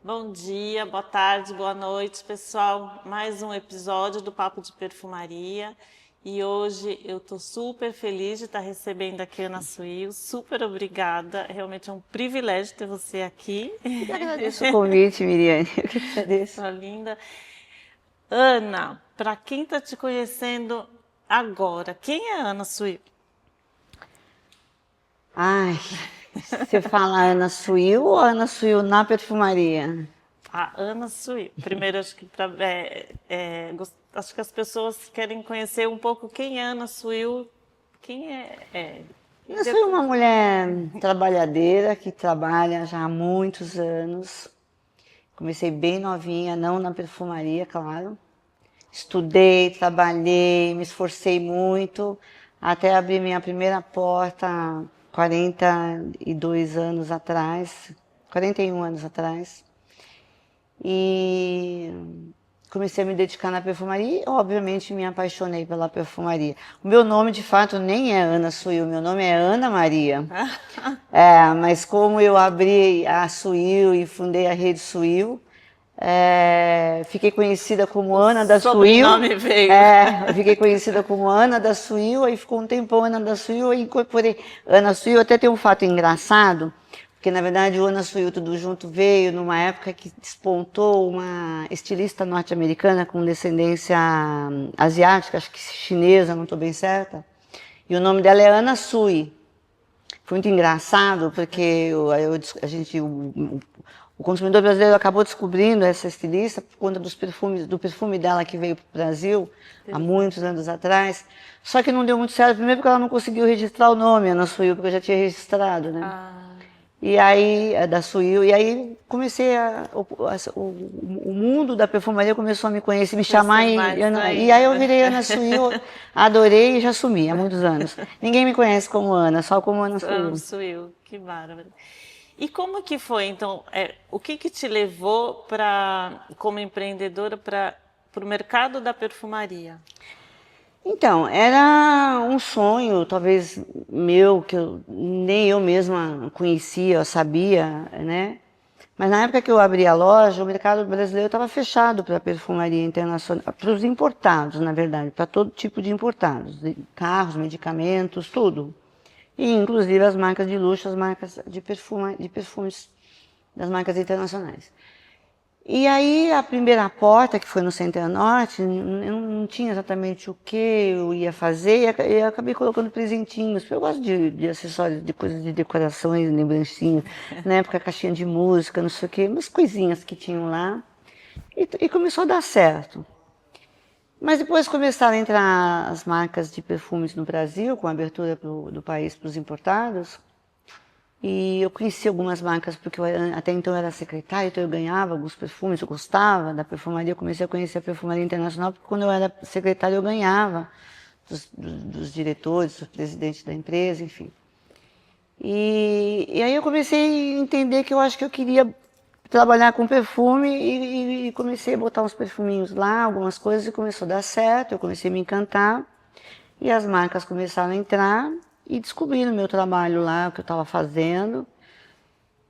Bom dia, boa tarde, boa noite, pessoal. Mais um episódio do Papo de Perfumaria. E hoje eu estou super feliz de estar recebendo aqui a Ana Suil. Super obrigada. Realmente é um privilégio ter você aqui. Eu agradeço o convite, Miriane. Eu que agradeço. Sua linda. Ana, para quem está te conhecendo agora, quem é a Ana Suil? Ai, você fala Ana Suil ou Ana Suil na perfumaria? A Ana Suil. Primeiro, acho que, acho que as pessoas querem conhecer um pouco quem é Ana Suil, quem é. E Eu sou uma mulher trabalhadeira que trabalha já há muitos anos. Comecei bem novinha, não na perfumaria, claro. Estudei, trabalhei, me esforcei muito até abrir minha primeira porta 42 anos atrás, 41 anos atrás. E comecei a me dedicar na perfumaria e, obviamente, me apaixonei pela perfumaria. O meu nome, de fato, nem é Ana Suil, meu nome é Ana Maria. Mas como eu abri a Suil e fundei a rede Suil, fiquei conhecida como Ana da Suil. Sobrenome veio. Eu fiquei conhecida como Ana da Suil, aí ficou um tempão Ana da Suil, aí incorporei Ana Suil. Até tem um fato engraçado, porque na verdade o Ana Suil Tudo Junto veio numa época que despontou uma estilista norte-americana com descendência asiática, acho que chinesa, não estou bem certa, e o nome dela é Ana Sui. Foi muito engraçado, porque o consumidor brasileiro acabou descobrindo essa estilista por conta do perfume dela que veio para o Brasil há muitos anos atrás. Só que não deu muito certo, primeiro porque ela não conseguiu registrar o nome Ana Suil, porque eu já tinha registrado, né? E aí, da Suil, e aí comecei o mundo da perfumaria começou a me conhecer, me chamar, e aí eu virei Ana Suil, adorei e já sumi há muitos anos. Ninguém me conhece como Ana, só como Ana Suil. Ana Suil, que bárbaro. E como que foi, então, o que te levou como empreendedora para o mercado da perfumaria? Então, era um sonho, talvez meu, que nem eu mesma conhecia, sabia, né? Mas na época que eu abri a loja, o mercado brasileiro estava fechado para a perfumaria internacional, para os importados, na verdade, para todo tipo de importados, carros, medicamentos, tudo. E inclusive as marcas de luxo, as marcas de perfumes das marcas internacionais. E aí a primeira porta, que foi no Center Norte, eu não tinha exatamente o que eu ia fazer, e eu acabei colocando presentinhos, porque eu gosto de acessórios, de coisas de decorações, lembrancinhas, na época caixinha de música, não sei o quê, umas coisinhas que tinham lá, e começou a dar certo. Mas depois começaram a entrar as marcas de perfumes no Brasil, com a abertura do país para os importados. E eu conheci algumas marcas, porque até então eu era secretária, então eu ganhava alguns perfumes, eu gostava da perfumaria, eu comecei a conhecer a perfumaria internacional, porque quando eu era secretária eu ganhava dos diretores, dos presidentes da empresa, enfim. E aí eu comecei a entender que eu acho que eu queria trabalhar com perfume e comecei a botar uns perfuminhos lá, algumas coisas, e começou a dar certo, eu comecei a me encantar, e as marcas começaram a entrar e descobriram o meu trabalho lá, o que eu estava fazendo.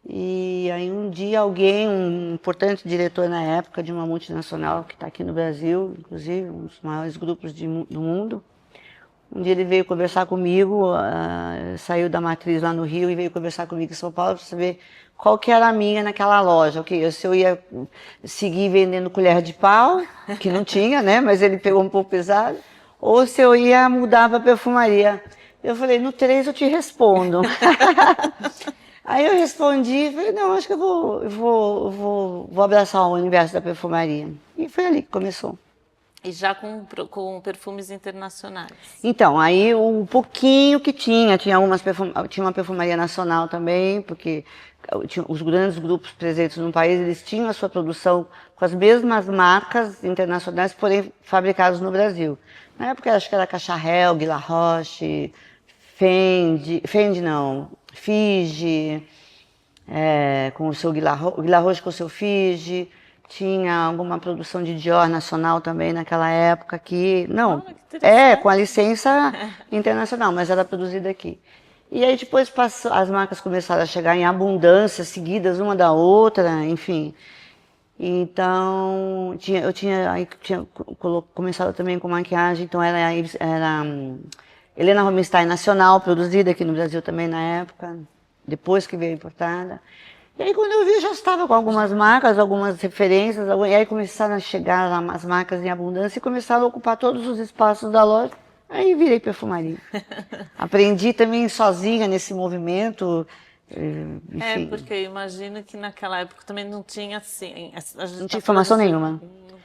E aí um dia alguém, um importante diretor na época de uma multinacional que está aqui no Brasil, inclusive, um dos maiores grupos do mundo, um dia ele veio conversar comigo, saiu da matriz lá no Rio e veio conversar comigo em São Paulo para saber qual que era a minha naquela loja. Se eu ia seguir vendendo colher de pau, que não tinha, né? Mas ele pegou um pouco pesado, ou se eu ia mudar para perfumaria. Eu falei, no 3 eu te respondo. Aí eu respondi, falei, não, acho que eu vou abraçar o universo da perfumaria. E foi ali que começou. E já com perfumes internacionais? Então, aí um pouquinho que tinha uma perfumaria nacional também, porque os grandes grupos presentes no país, eles tinham a sua produção com as mesmas marcas internacionais, porém fabricadas no Brasil. Na época, acho que era Cacharel, Guy La Roche, Fendi não, Fiji, com o seu Guy La Roche com o seu Fiji. Tinha alguma produção de Dior nacional também naquela época que... Não, com a licença internacional, mas era produzida aqui. E aí depois as marcas começaram a chegar em abundância, seguidas uma da outra, enfim. Então, aí tinha começado também com maquiagem, então era Helena Rubinstein Nacional, produzida aqui no Brasil também na época, depois que veio importada. E aí quando eu vi, eu já estava com algumas marcas, algumas referências, e aí começaram a chegar as marcas em abundância e começaram a ocupar todos os espaços da loja. Aí virei perfumaria. Aprendi também sozinha nesse movimento, enfim. Porque eu imagino que naquela época também não tinha assim, a gente Não tá tinha falando informação de- nenhuma.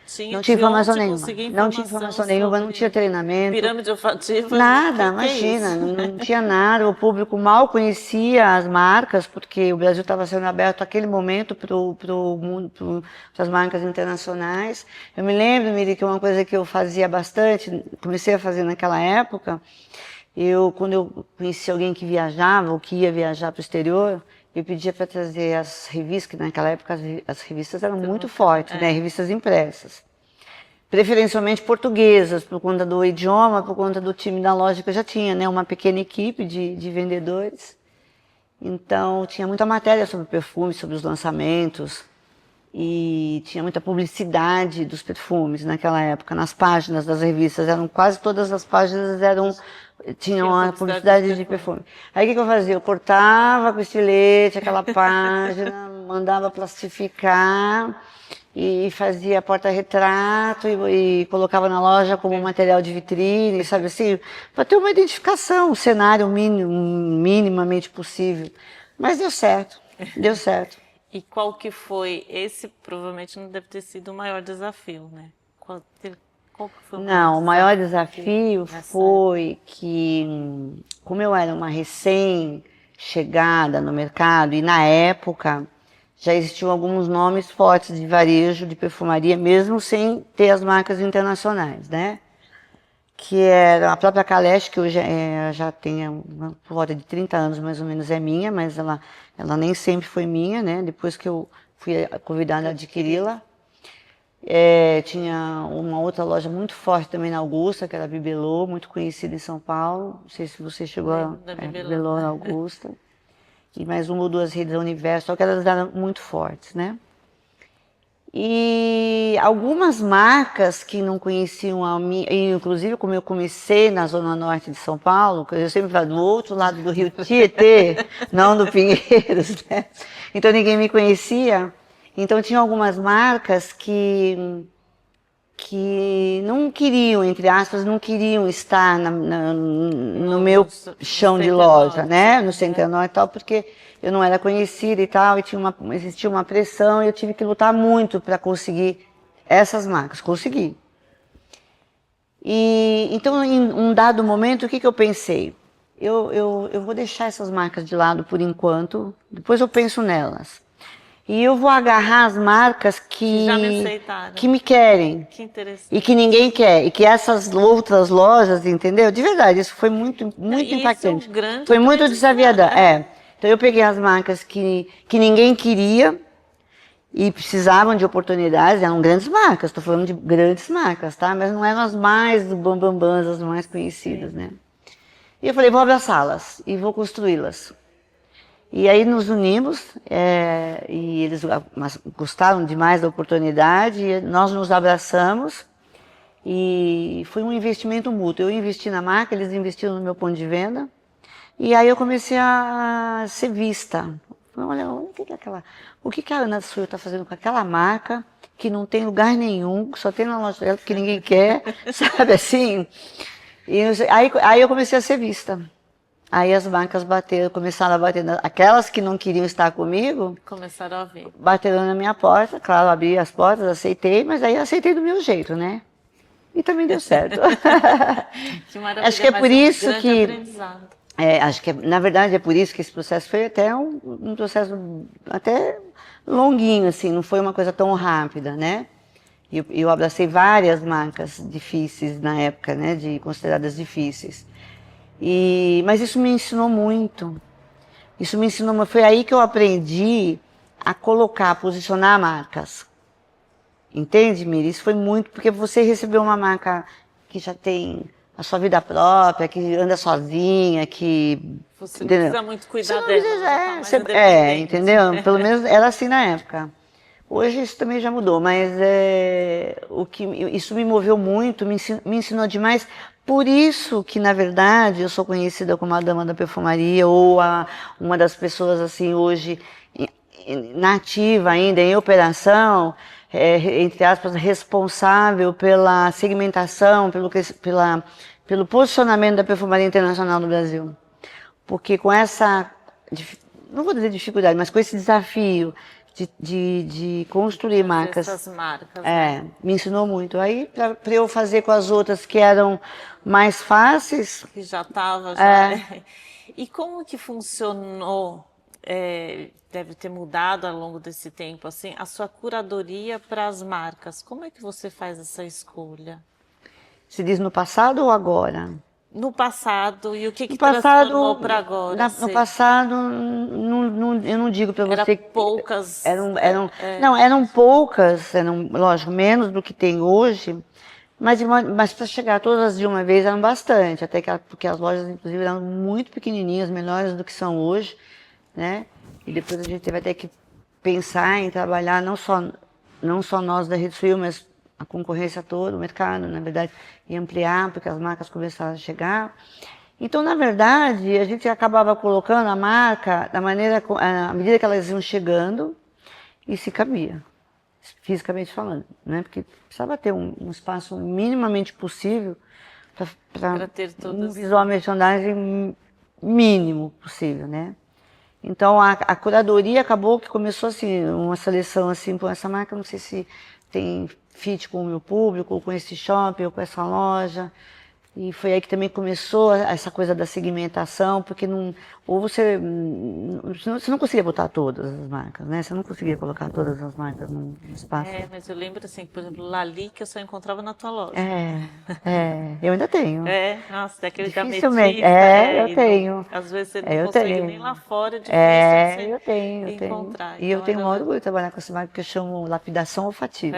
Tinha Não tinha de informação onde nenhuma. conseguir Não tinha informação nenhuma, não sobre tinha treinamento. pirâmide olfativa. Nada, O que é imagina, isso? não tinha nada. O público mal conhecia as marcas, porque o Brasil estava sendo aberto naquele momento para o mundo, para as marcas internacionais. Eu me lembro, Miri, que uma coisa que eu fazia bastante, comecei a fazer naquela época, quando eu conheci alguém que viajava ou que ia viajar para o exterior, eu pedia para trazer as revistas, que naquela época as revistas eram muito fortes, né? Revistas impressas. Preferencialmente portuguesas, por conta do idioma, por conta do time da loja que eu já tinha, né? Uma pequena equipe de vendedores. Então, tinha muita matéria sobre perfumes, sobre os lançamentos. E tinha muita publicidade dos perfumes naquela época, nas páginas das revistas. Quase todas as páginas tinham uma publicidade de perfume. Aí o que eu fazia? Eu cortava com estilete aquela página, mandava plastificar e fazia porta-retrato e colocava na loja como material de vitrine, sabe assim, para ter uma identificação, um cenário minimamente possível. Mas deu certo, deu certo. E qual que foi? Esse provavelmente não deve ter sido o maior desafio, né? Qual que foi o Não, o maior desafio foi que, como eu era uma recém-chegada no mercado, e na época já existiam alguns nomes fortes de varejo, de perfumaria, mesmo sem ter as marcas internacionais, né? Que era a própria Kalesch, que hoje já tem por volta de 30 anos mais ou menos, é minha, mas ela nem sempre foi minha, né? Depois que eu fui convidada a adquiri-la. Tinha uma outra loja muito forte também na Augusta, que era a Bibelô, muito conhecida em São Paulo. Não sei se você chegou a Bibelô na Augusta. E mais uma ou duas redes da Universo, só que elas eram muito fortes, né? E algumas marcas que não conheciam a mim, inclusive como eu comecei na Zona Norte de São Paulo, que eu sempre falo do outro lado do Rio Tietê, não do Pinheiros, né? Então ninguém me conhecia. Então tinha algumas marcas que não queriam, entre aspas, não queriam estar no meu chão de loja, né? No Centro Norte e tal, porque eu não era conhecida e tal, e existia uma pressão e eu tive que lutar muito para conseguir essas marcas. Consegui. E então, em um dado momento, o que eu pensei? Eu vou deixar essas marcas de lado por enquanto, depois eu penso nelas. E eu vou agarrar as marcas que já me aceitaram, que me querem. Que interessante. E que ninguém quer. E que essas outras lojas, entendeu? De verdade, isso foi muito impactante. Isso é um grande foi muito desafiador. aprendizado. Então eu peguei as marcas que ninguém queria e precisavam de oportunidades, eram grandes marcas, estou falando de grandes marcas, tá? Mas não eram as mais bambambãs, as mais conhecidas, né? E eu falei, vou abraçá-las e vou construí-las. E aí nos unimos, e eles gostaram demais da oportunidade, e nós nos abraçamos, e foi um investimento mútuo. Eu investi na marca, eles investiram no meu ponto de venda, e aí eu comecei a ser vista. Olha, o que a Ana Suil está fazendo com aquela marca, que não tem lugar nenhum, que só tem na loja dela, que ninguém quer, sabe assim? E aí eu comecei a ser vista. Aí as marcas começaram a bater, aquelas que não queriam estar comigo, começaram a ver. Bateram na minha porta, claro, abri as portas, aceitei, mas aí aceitei do meu jeito, né? E também deu certo. Que maravilha, acho que é por isso que, acho que na verdade é por isso que esse processo foi até um processo até longuinho, assim, não foi uma coisa tão rápida, né? Eu abracei várias marcas difíceis na época, né? Consideradas difíceis. Mas isso me ensinou muito. Foi aí que eu aprendi a a posicionar marcas. Entende, Miri? Isso foi muito, porque você recebeu uma marca que já tem a sua vida própria, que anda sozinha, que... Você não precisa muito cuidar dela. Entendeu? Pelo menos era assim na época. Hoje isso também já mudou, mas isso me moveu muito, me ensinou demais. Por isso que, na verdade, eu sou conhecida como a dama da perfumaria ou uma das pessoas assim hoje nativa ainda em operação, entre aspas, responsável pela segmentação, pelo posicionamento da perfumaria internacional no Brasil. Porque com essa, não vou dizer dificuldade, mas com esse desafio de construir marcas. Essas marcas, né? Me ensinou muito. Aí, para eu fazer com as outras que eram mais fáceis. Que já estava, já. E como que funcionou? Deve ter mudado ao longo desse tempo, assim, a sua curadoria para as marcas. Como é que você faz essa escolha? Se diz no passado ou agora? No passado, e o que transformou para agora? No passado, eu não digo para você que poucas. Eram poucas, lógico, menos do que tem hoje, mas para chegar todas de uma vez eram bastante, porque as lojas, inclusive, eram muito pequenininhas, menores do que são hoje, né? E depois a gente vai ter que pensar em trabalhar não só nós da Rede Suil, mas a concorrência toda, o mercado, na verdade, e ampliar, porque as marcas começaram a chegar. Então, na verdade, a gente acabava colocando a marca à medida que elas iam chegando e se cabia, fisicamente falando, né? Porque precisava ter um espaço minimamente possível para ter um visual merchandising mínimo possível, né? Então, a curadoria acabou que começou assim, uma seleção assim, com essa marca, não sei se tem fit com o meu público, ou com esse shopping, ou com essa loja. E foi aí que também começou essa coisa da segmentação, porque você não conseguia botar todas as marcas, né? Você não conseguia colocar todas as marcas num espaço. Mas eu lembro assim, por exemplo, Lali, que eu só encontrava na tua loja. Eu ainda tenho. Nossa, daquele da dificilmente. Ametista. Eu tenho. Às vezes você não consegue nem lá fora, é difícil eu tenho. encontrar. E eu tenho um orgulho de trabalhar com essa marca que eu chamo lapidação olfativa.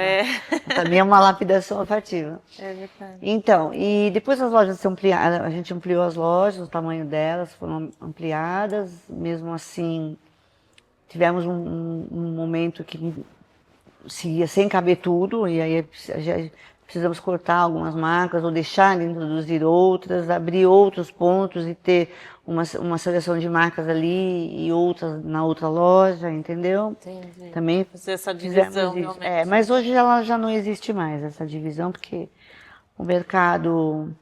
Também é uma lapidação olfativa. É verdade. Então, e depois as lojas se ampliaram, a gente ampliou as lojas, o tamanho delas foram ampliadas, mesmo assim tivemos um momento que seguia sem caber tudo, e aí precisamos cortar algumas marcas ou deixar de introduzir outras, abrir outros pontos e ter uma seleção de marcas ali e outras na outra loja, entendeu? Entendi. Também fazer essa divisão realmente. mas hoje ela já não existe mais, essa divisão, porque o mercado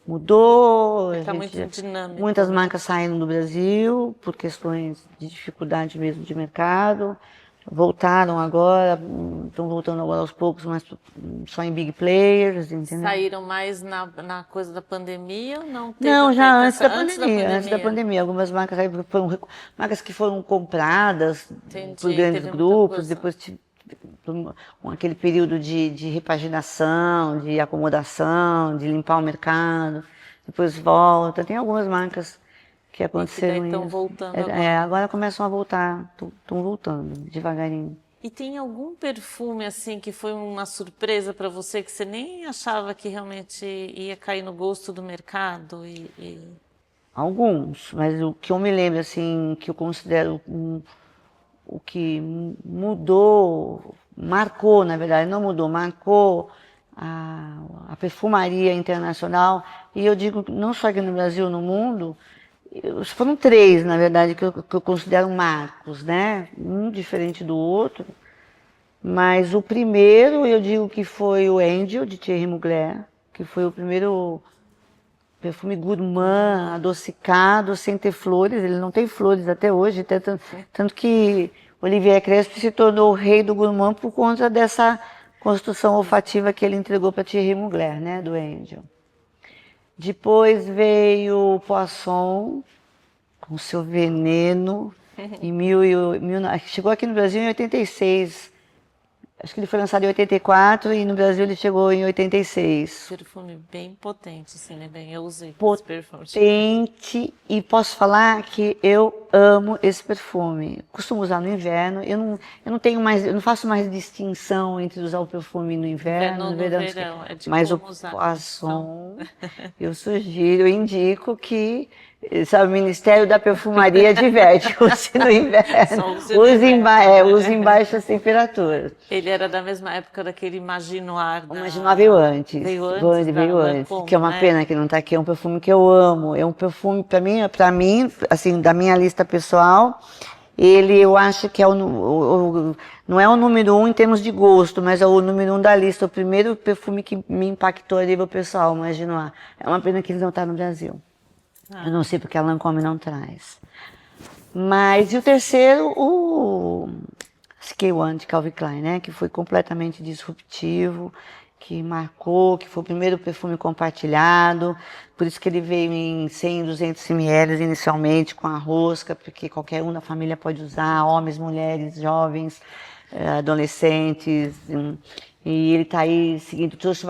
mudou, Está muito dinâmico. Muitas marcas saíram do Brasil por questões de dificuldade mesmo de mercado, voltaram agora, estão voltando agora aos poucos, mas só em big players, entendeu? Saíram mais na coisa da pandemia ou não? Não, já antes da pandemia. Algumas marcas foram marcas que foram compradas por grandes grupos, depois com aquele período de repaginação, de acomodação, de limpar o mercado, depois volta. Tem algumas marcas que aconteceram isso. Estão voltando agora começam a voltar, estão voltando devagarinho. E tem algum perfume assim que foi uma surpresa para você que você nem achava que realmente ia cair no gosto do mercado? Alguns, mas o que eu me lembro assim, que eu considero o que mudou, marcou, na verdade, não mudou, marcou a perfumaria internacional, e eu digo não só aqui no Brasil, no mundo, foram 3, na verdade, que eu considero marcos, né? Um diferente do outro, mas o primeiro eu digo que foi o Angel, de Thierry Mugler, que foi o primeiro perfume gourmand, adocicado, sem ter flores. Ele não tem flores até hoje, tanto que Olivier Crespi se tornou o rei do gourmand por conta dessa construção olfativa que ele entregou para Thierry Mugler, né, do Angel. Depois veio o Poisson, com seu veneno, chegou aqui no Brasil em 86. Acho que ele foi lançado em 84 e no Brasil ele chegou em 86. Perfume bem potente, assim, né? Eu usei esse perfume. Potente, e posso falar que eu amo esse perfume. Costumo usar no inverno. Eu não faço mais distinção entre usar o perfume no inverno, no verão. Mas o Poisson, eu indico que Sabe, o Ministério da Perfumaria adverte, use no inverno, Só use no inverno, use em baixas temperaturas. Ele era da mesma época daquele Imaginoir. O Imaginoir veio antes. Veio antes da Veio antes. Lancôme, Que é uma né? pena que não está aqui. É um perfume que eu amo. É um perfume, para mim, assim, da minha lista pessoal, ele eu acho que é não é o número 1 em termos de gosto, mas é o número 1 da lista. O primeiro perfume que me impactou a nível pessoal, o Imaginoir. É uma pena que ele não está no Brasil. Eu não sei porque a Lancôme não traz. Mas, e o terceiro, o CK1 de Calvin Klein, né? Que foi completamente disruptivo, que marcou, que foi o primeiro perfume compartilhado. Por isso que ele veio em 100, 200 ml inicialmente, com a rosca, porque qualquer um da família pode usar, homens, mulheres, jovens, adolescentes. E ele está aí seguindo, trouxe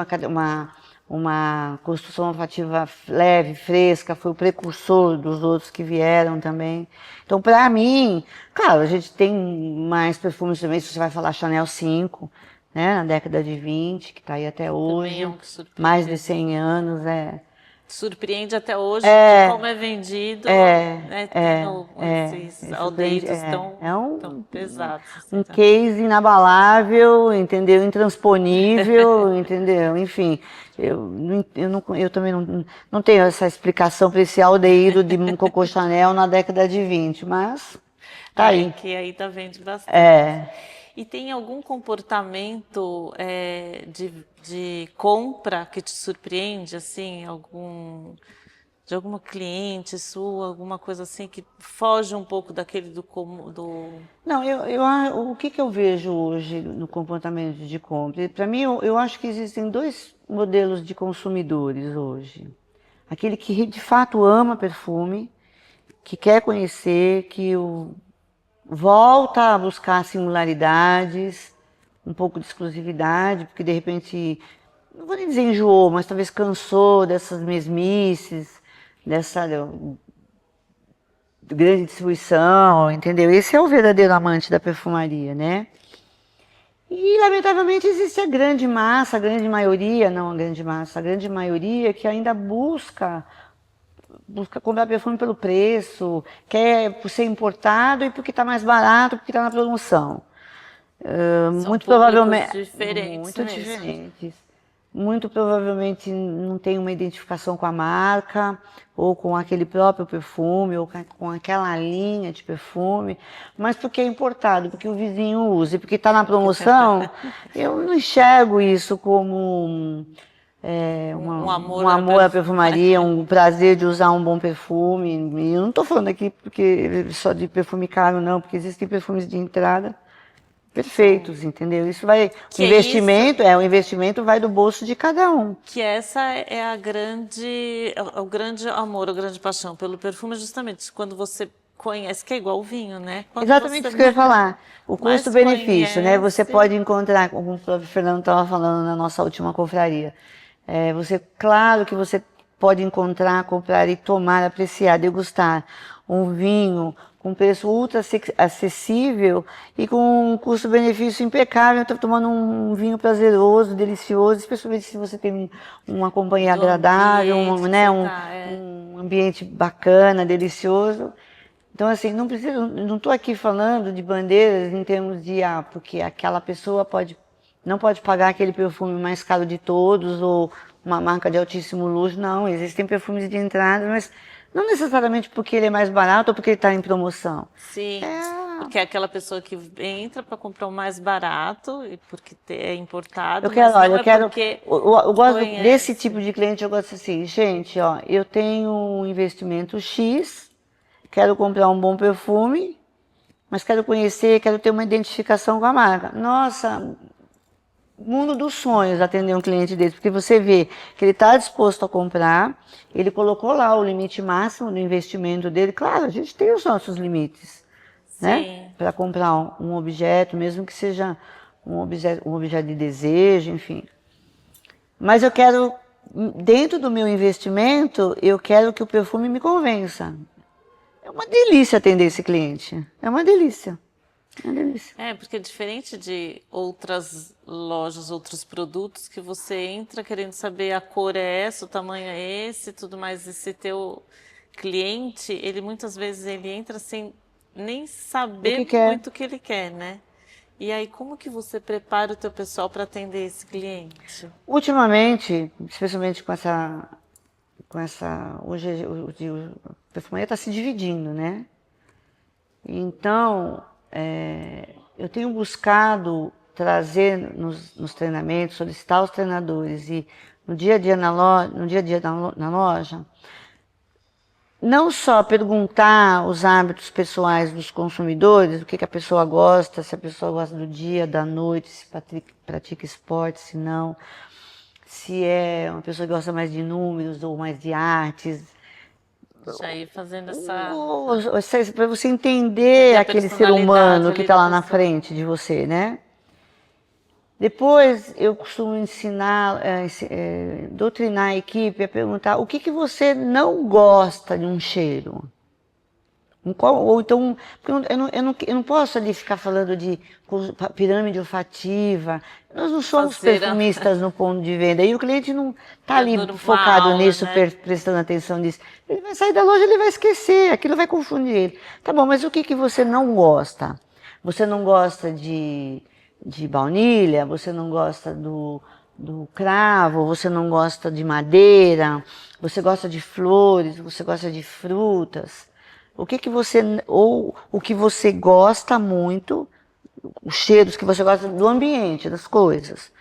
uma construção olfativa leve, fresca, foi o precursor dos outros que vieram também. Então, para mim, claro, a gente tem mais perfumes também, se você vai falar Chanel 5, né, na década de 20, que está aí até hoje, É um que surpreende. mais de 100 anos, Surpreende até hoje de como é vendido, né, esses aldehídos tão pesados. Assim, um case inabalável, entendeu? Intransponível, entendeu? Enfim, eu também não tenho essa explicação para esse aldeído de Coco Chanel na década de 20, mas tá aí. Que ainda vende bastante. E tem algum comportamento de compra que te surpreende, assim, de alguma cliente sua, alguma coisa assim que foge um pouco daquele do... Não, o que eu vejo hoje no comportamento de compra? Para mim, eu acho que existem dois modelos de consumidores hoje. Aquele que de fato ama perfume, que quer conhecer, volta a buscar singularidades, um pouco de exclusividade, porque de repente, não vou nem dizer enjoou, mas talvez cansou dessas mesmices, dessa grande distribuição, entendeu? Esse é o verdadeiro amante da perfumaria, né? E, lamentavelmente, existe a grande massa, a grande maioria, não a grande massa, a grande maioria que ainda busca comprar perfume pelo preço, quer por ser importado e porque está mais barato, porque está na promoção. São Muito provavelmente diferentes muito mesmo. diferentes. Muito provavelmente não tem uma identificação com a marca, ou com aquele próprio perfume, ou com aquela linha de perfume, mas porque é importado, porque o vizinho usa, e porque está na promoção. Eu não enxergo isso como Um um amor à perfumaria, um prazer de usar um bom perfume. E eu não estou falando aqui só de perfume caro, não, porque existem perfumes de entrada perfeitos, entendeu? Isso vai, o investimento vai do bolso de cada um. Que essa é o grande amor, a grande paixão pelo perfume, justamente quando você conhece, que é igual o vinho, né? Exatamente isso que eu ia falar. O custo-benefício, né? Você pode encontrar, como o próprio Fernando estava falando na nossa última confraria, claro que você pode encontrar, comprar e tomar, apreciar, degustar um vinho com preço ultra acessível e com um custo-benefício impecável. Estou tomando um vinho prazeroso, delicioso, especialmente se você tem uma companhia agradável, um ambiente bacana, delicioso. Então, assim, não estou aqui falando de bandeiras em termos de, porque aquela pessoa não pode pagar aquele perfume mais caro de todos ou uma marca de altíssimo luxo. Não, existem perfumes de entrada, mas não necessariamente porque ele é mais barato ou porque ele está em promoção. Sim, porque é aquela pessoa que entra para comprar o mais barato e porque é importado. Eu gosto desse tipo de cliente. Eu gosto assim, gente, eu tenho um investimento X, quero comprar um bom perfume, mas quero conhecer, quero ter uma identificação com a marca. Nossa, mundo dos sonhos atender um cliente desse, porque você vê que ele está disposto a comprar, ele colocou lá o limite máximo do investimento dele. Claro, a gente tem os nossos limites, né? Para comprar um objeto, mesmo que seja um objeto de desejo, enfim. Mas eu quero, dentro do meu investimento, eu quero que o perfume me convença. É uma delícia atender esse cliente. É uma delícia. É uma delícia. Porque é diferente de outras lojas, outros produtos que você entra querendo saber a cor é essa, o tamanho é esse, tudo mais. Esse teu cliente, ele muitas vezes ele entra sem nem saber quer. muito o que ele quer, né? E aí, como que você prepara o teu pessoal para atender esse cliente? Ultimamente, especialmente hoje a perfumaria está se dividindo, né? Então, eu tenho buscado trazer nos treinamentos, solicitar os treinadores e no dia a dia na loja, não só perguntar os hábitos pessoais dos consumidores, o que a pessoa gosta, se a pessoa gosta do dia, da noite, se pratica esporte, se não, se é uma pessoa que gosta mais de números ou mais de artes. Já ir fazendo essa... Para você entender aquele ser humano que está lá na pessoa. frente de você, né? Depois eu costumo ensinar, doutrinar a equipe a perguntar o que você não gosta de um cheiro. Ou então, porque eu não posso ali ficar falando de pirâmide olfativa. Nós não somos perfumistas no ponto de venda. E o cliente não está ali focado nisso, né? Prestando atenção nisso. Ele vai sair da loja, ele vai esquecer, aquilo vai confundir ele. Tá bom, mas o que você não gosta? Você não gosta de baunilha? Você não gosta do cravo? Você não gosta de madeira? Você gosta de flores? Você gosta de frutas? O que você gosta muito, os cheiros que você gosta do ambiente, das coisas.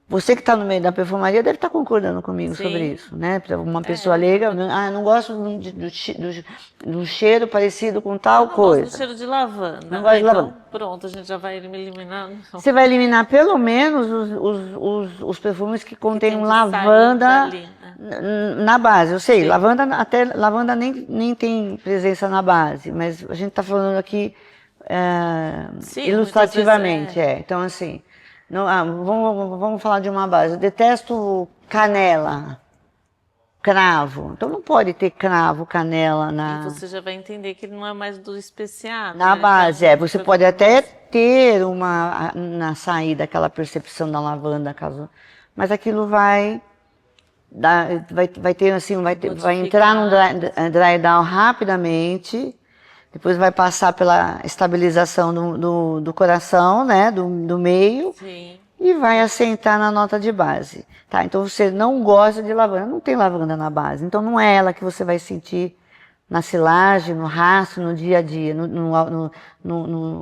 Você que está no meio da perfumaria deve estar concordando comigo sobre isso, né? Para uma pessoa leiga, não gosto do cheiro parecido com tal coisa. Não gosto do cheiro de lavanda. Não gosto de lavanda. Então, pronto, a gente já vai eliminando. Você vai eliminar pelo menos os perfumes que contêm lavanda na base. Eu sei, lavanda nem tem presença na base, mas a gente está falando aqui ilustrativamente. Então, assim, vamos falar de uma base. Eu detesto canela, cravo. Então não pode ter cravo, canela na... E você já vai entender que não é mais do especiado. Na base, você pode até ter na saída aquela percepção da lavanda, mas aquilo vai entrar num dry down rapidamente, depois vai passar pela estabilização do coração, né, do meio. Sim. E vai assentar na nota de base. Tá? Então você não gosta de lavanda, não tem lavanda na base. Então não é ela que você vai sentir na silagem, no rastro, no dia a dia,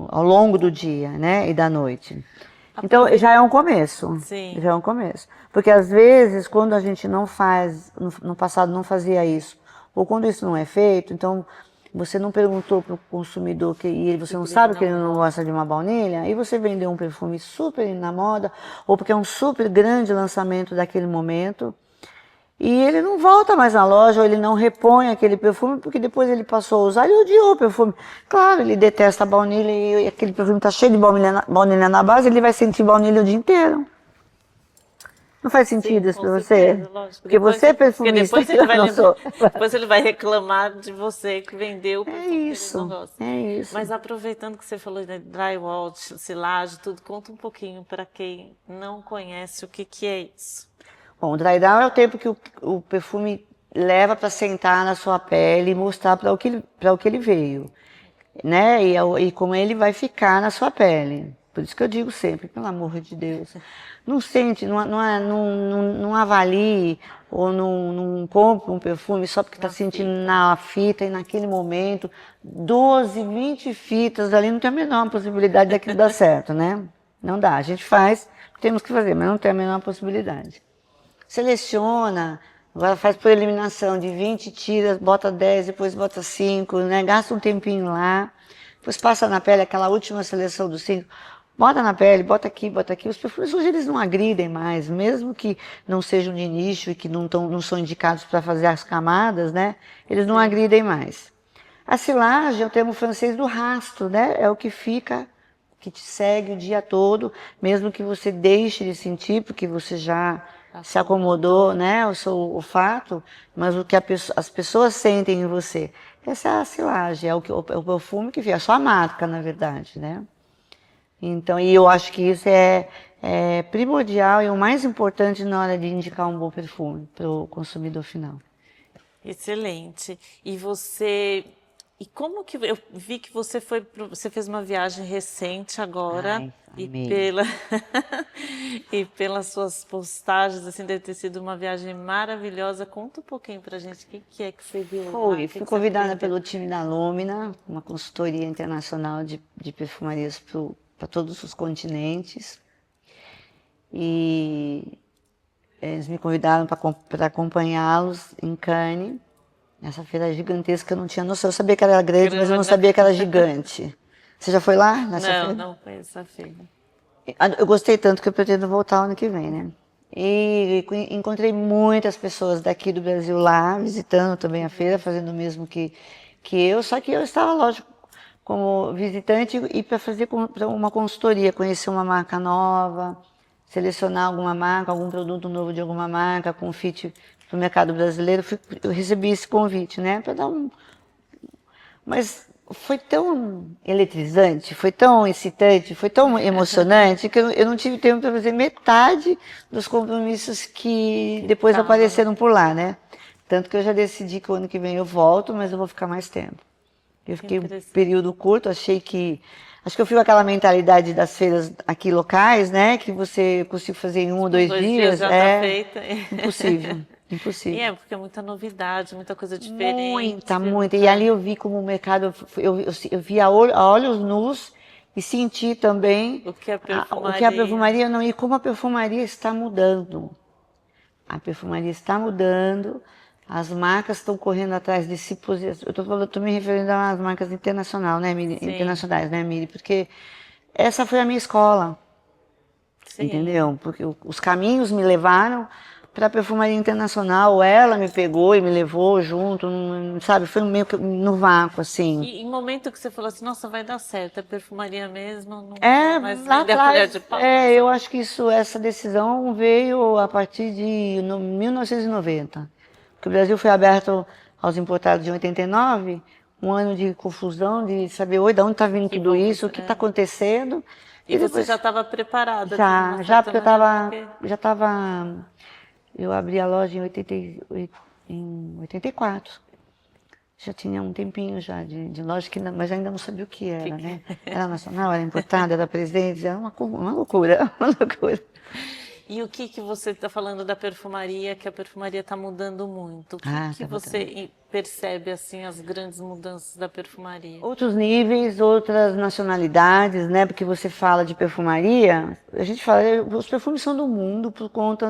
ao longo do dia, né? E da noite. Então já é um começo. Sim. Já é um começo. Porque às vezes, quando a gente não faz, no passado não fazia isso, ou quando isso não é feito, então você não perguntou para o consumidor e você não sabe que ele não gosta de uma baunilha, e você vendeu um perfume super na moda, ou porque é um super grande lançamento daquele momento, e ele não volta mais na loja, ou ele não repõe aquele perfume, porque depois ele passou a usar e odiou o perfume. Claro, ele detesta a baunilha e aquele perfume está cheio de baunilha na base, ele vai sentir baunilha o dia inteiro. Não faz sentido isso para você? Lógico. Porque você é perfumista, depois ele vai reclamar de você que vendeu o perfume que ele não gosta. É isso. Mas aproveitando que você falou de drywall, silagem, tudo, conta um pouquinho para quem não conhece o que é isso. Bom, o dry down é o tempo que o perfume leva para sentar na sua pele e mostrar para o que ele veio, né? E como ele vai ficar na sua pele. Por isso que eu digo sempre, pelo amor de Deus, não sente, não avalie ou não compre um perfume só porque está sentindo na fita e naquele momento 12, 20 fitas ali, não tem a menor possibilidade daquilo dar certo, né? Não dá, a gente faz, temos que fazer, mas não tem a menor possibilidade. Seleciona, agora faz por eliminação, de 20 tiras, bota 10, depois bota 5, né? Gasta um tempinho lá, depois passa na pele aquela última seleção dos 5, bota na pele, bota aqui. Os perfumes hoje eles não agridem mais, mesmo que não sejam de nicho e que não são indicados para fazer as camadas, né? Eles não agridem mais. A silagem é o termo francês do rastro, né? É o que fica, que te segue o dia todo, mesmo que você deixe de sentir, porque você já se acomodou, né? O seu olfato, mas o que as pessoas sentem em você. Essa é a silagem, é o perfume que fica, a sua marca, na verdade, né? Então, e eu acho que isso é primordial e o mais importante na hora de indicar um bom perfume para o consumidor final. Excelente. E como que eu vi que você fez uma viagem recente agora Ai, e amei. e pelas suas postagens assim deve ter sido uma viagem maravilhosa. Conta um pouquinho pra gente o que que é que você viu lá, o que Fui que você convidada aprendeu. pelo time da Lumina, uma consultoria internacional de perfumarias para todos os continentes. E eles me convidaram para acompanhá-los em Cannes. Essa feira gigantesca, eu não tinha noção. Eu sabia que era grande, mas eu não Grana. sabia que era gigante. Você já foi lá nessa Não, feira? não foi essa feira. Eu gostei tanto que eu pretendo voltar ano que vem, né? E encontrei muitas pessoas daqui do Brasil lá, visitando também Que a feira, delícia. fazendo o mesmo que eu, só que eu estava, lógico, como visitante e para fazer uma consultoria, conhecer uma marca nova, selecionar alguma marca, algum produto novo de alguma marca, com fit para o mercado brasileiro. Eu recebi esse convite, né? Para dar um, mas foi tão eletrizante, foi tão excitante, foi tão emocionante que eu não tive tempo para fazer metade dos compromissos que Que depois tava, né? apareceram por lá, né? Tanto que eu já decidi que o ano que vem eu volto, mas eu vou ficar mais tempo. Eu Que fiquei um interessante. período curto, acho que eu fui com aquela mentalidade das feiras aqui locais, né? Que você consegue fazer em um ou Tipo, dois 2 dias dias, já tá é feita. impossível, E impossível. é, porque é muita novidade, muita coisa Muita, diferente, muita. E muita. ali eu vi como o mercado, eu vi a olhos nus e senti também O que é o que a perfumaria? perfumaria não, e como a perfumaria está mudando. A perfumaria está mudando, as marcas estão correndo atrás de se posicionar. Eu estou falando, tô me referindo às marcas Sim, internacionais, né, Miri? Porque essa foi a minha escola. sim. Entendeu? Porque os caminhos me levaram para a perfumaria internacional. Ela me pegou e me levou junto, sabe? Foi meio que no vácuo, assim. E em momento que você falou assim, nossa, vai dar certo, é perfumaria mesmo, não vou É, mais lá vender a colher de atrás, pau, assim. eu acho que essa decisão veio a partir de 1990. Porque o Brasil foi aberto aos importados em 89, um ano de confusão, de saber, oi, de onde está vindo Que tudo bom. isso, o que está acontecendo. E E você já depois, estava preparada de uma já certa porque maneira, porque já estava. Eu abri a loja em 84. Já tinha um tempinho já de loja, mas ainda não sabia o que que- era, né? Era nacional, era importada, era presente, era uma loucura, uma loucura. E o que que você está falando da perfumaria, que a perfumaria está mudando muito? O que Ah, que tá botando. você percebe assim as grandes mudanças da perfumaria? Outros níveis, outras nacionalidades, né? Porque você fala de perfumaria, a gente fala, os perfumes são do mundo por conta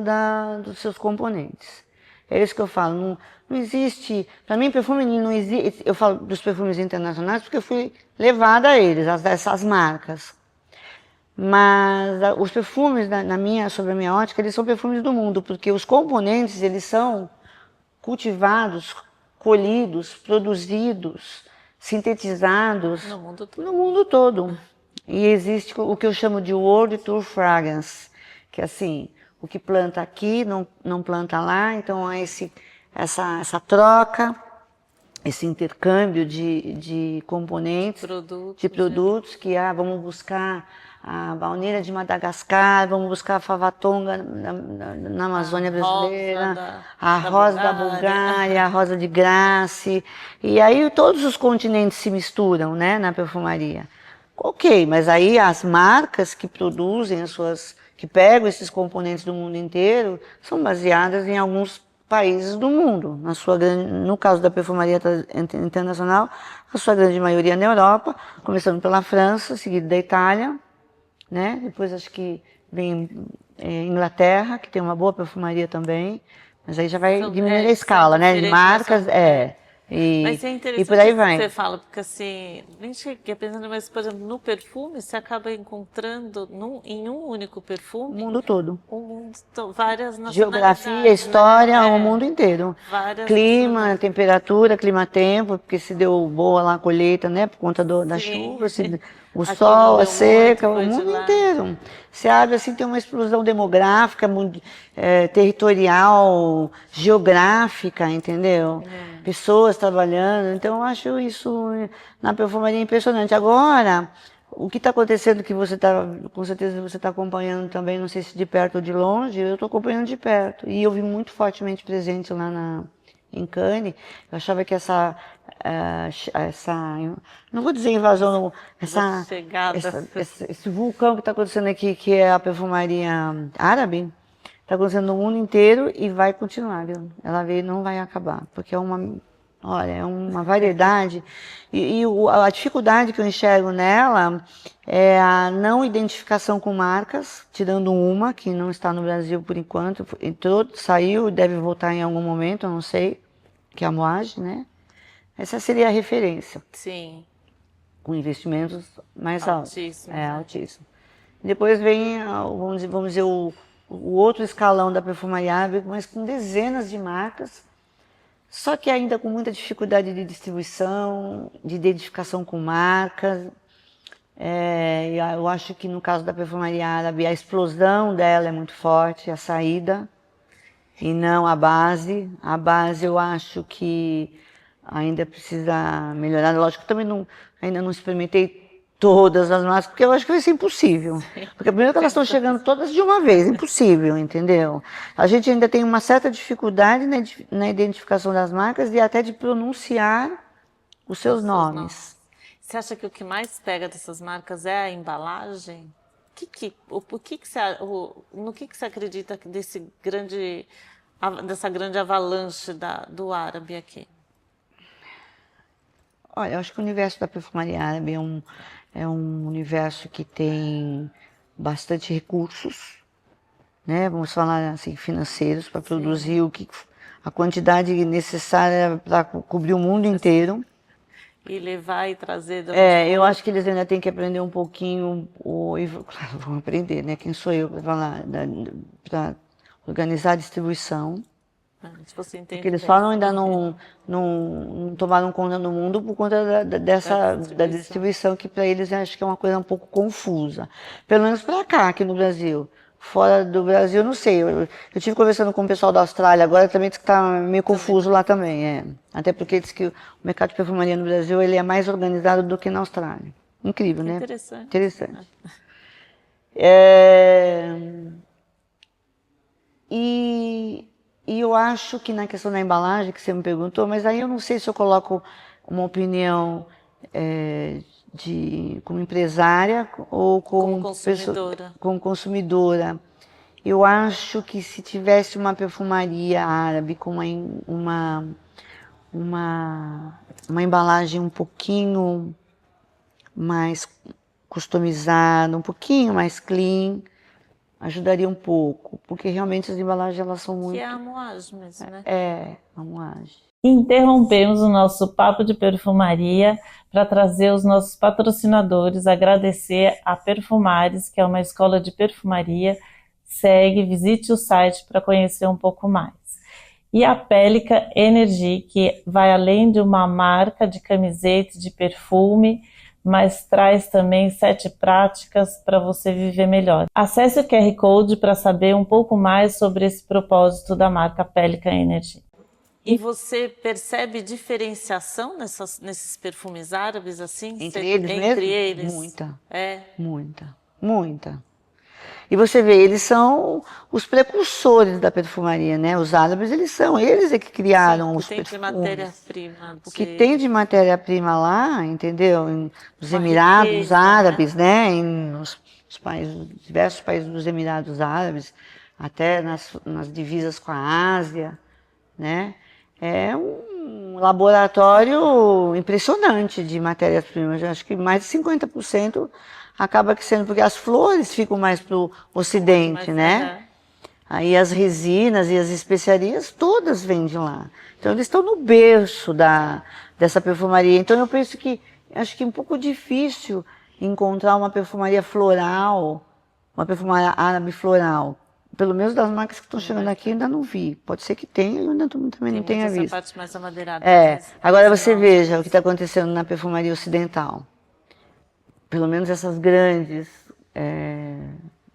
dos seus componentes. É isso que eu falo. Não, não existe. Para mim, perfume não existe. Eu falo dos perfumes internacionais porque eu fui levada a eles, essas marcas. Mas os perfumes, sobre a minha ótica, eles são perfumes do mundo, porque os componentes, eles são cultivados, colhidos, produzidos, sintetizados No mundo no todo. mundo todo. E existe o que eu chamo de World Tour Fragrance, que é assim, o que planta aqui não planta lá, então há essa troca, esse intercâmbio de componentes, de Produtos, produtos, que vamos buscar a baunilha de Madagascar, vamos buscar a favatonga na a Amazônia rosa brasileira, a da rosa da Bulgária. Bulgária, a rosa de Grace, e aí todos os continentes se misturam, né, na perfumaria. Ok, mas aí as marcas que produzem que pegam esses componentes do mundo inteiro, são baseadas em alguns países do mundo. No caso da perfumaria internacional, a sua grande maioria na Europa, começando pela França, seguido da Itália, né? Depois acho que vem Inglaterra, que tem uma boa perfumaria também, mas aí já vai diminuir a São escala, né? De diferentes, mas marcas, são. Mas é e por interessante aí isso que vai. você fala, porque assim, nem cheguei pensando, mas, por exemplo, no perfume, você acaba encontrando em um único O perfume mundo todo. um mundo, várias Geografia, nacionalidades, né? história, o mundo inteiro. Várias Clima, nacionalidades. temperatura, clima-tempo, porque se deu boa lá a colheita, né? Por conta da Sim. chuva, o Aqui não sol, a deu muito, seca, o foi de mundo lá. inteiro. Você abre assim, tem uma explosão demográfica, territorial, geográfica, entendeu? Pessoas trabalhando. Então, eu acho isso na perfumaria impressionante. Agora, o que está acontecendo que com certeza você está acompanhando também, não sei se de perto ou de longe, eu estou acompanhando de perto. E eu vi muito fortemente presente lá em Cannes, eu achava que não vou dizer invasão, esse vulcão que está acontecendo aqui, que é a perfumaria árabe, está acontecendo no mundo inteiro e vai continuar, viu? Ela veio, não vai acabar, porque olha, é uma variedade. A dificuldade que eu enxergo nela é a não identificação com marcas, tirando uma, que não está no Brasil por enquanto, entrou, saiu, deve voltar em algum momento, eu não sei, que é a Moage, né? Essa seria a referência. Sim. Com investimentos mais altos. Altíssimo. Altíssimo. Depois vem, vamos dizer, o outro escalão da perfumaria árabe, mas com dezenas de marcas, só que ainda com muita dificuldade de distribuição, de identificação com marcas. Eu acho que no caso da perfumaria árabe, a explosão dela é muito forte, a saída, e não a base. A base eu acho que ainda precisa melhorar. Lógico que eu também ainda não experimentei todas as marcas, porque eu acho que vai ser impossível. Porque primeiro que elas estão chegando todas de uma vez, impossível, entendeu? A gente ainda tem uma certa dificuldade na identificação das marcas e até de pronunciar os seus nomes. Você acha que o que mais pega dessas marcas é a embalagem? No que você acredita dessa grande avalanche do árabe aqui? Olha, eu acho que o universo da perfumaria árabe é um universo que tem bastante recursos, né? Vamos falar assim, financeiros, para produzir a quantidade necessária para cobrir o mundo inteiro. E levar e trazer... Eu acho que eles ainda têm que aprender um pouquinho, claro, vão aprender, né? Quem sou eu para falar, para organizar a distribuição. Porque eles falam ainda não tomaram conta do mundo por conta da distribuição, que para eles acho que é uma coisa um pouco confusa. Pelo menos para cá, aqui no Brasil. Fora do Brasil, não sei. Eu estive conversando com o pessoal da Austrália agora, também diz que está meio confuso lá também. Até porque diz que o mercado de perfumaria no Brasil ele é mais organizado do que na Austrália. Incrível, né? Interessante. Interessante. E eu acho que na questão da embalagem, que você me perguntou, mas aí eu não sei se eu coloco uma opinião como empresária ou como consumidora. Eu acho que se tivesse uma perfumaria árabe com uma embalagem um pouquinho mais customizada, um pouquinho mais clean, ajudaria um pouco, porque realmente as embalagens elas são muito... Que é a Moage mesmo, né? A Moage. Interrompemos o nosso papo de perfumaria para trazer os nossos patrocinadores, agradecer a Perfumares, que é uma escola de perfumaria. Segue, visite o site para conhecer um pouco mais. E a Pelican Energy, que vai além de uma marca de camiseta de perfume, mas traz também 7 práticas para você viver melhor. Acesse o QR Code para saber um pouco mais sobre esse propósito da marca Pelican Energy. E você percebe diferenciação nesses perfumes árabes assim? Entre eles mesmo? Entre eles? Muita. Muita. E você vê, eles são os precursores da perfumaria, né? Os árabes, eles é que criaram os perfumes. O que tem de matéria-prima lá, entendeu? Nos Emirados Árabes, né? Nos diversos países dos Emirados Árabes, até nas divisas com a Ásia, né? É um laboratório impressionante de matérias-primas. Acho que mais de 50% acaba que sendo, porque as flores ficam mais para o ocidente, né? Aí as resinas e as especiarias todas vêm de lá. Então eles estão no berço dessa perfumaria. Então eu penso que, acho que é um pouco difícil encontrar uma perfumaria floral, uma perfumaria árabe floral. Pelo menos das marcas que estão chegando aqui, ainda não vi. Pode ser que tenha, eu ainda também não tenha visto. Parte mais amadeirada. Agora você veja o que está acontecendo na perfumaria ocidental. Pelo menos essas grandes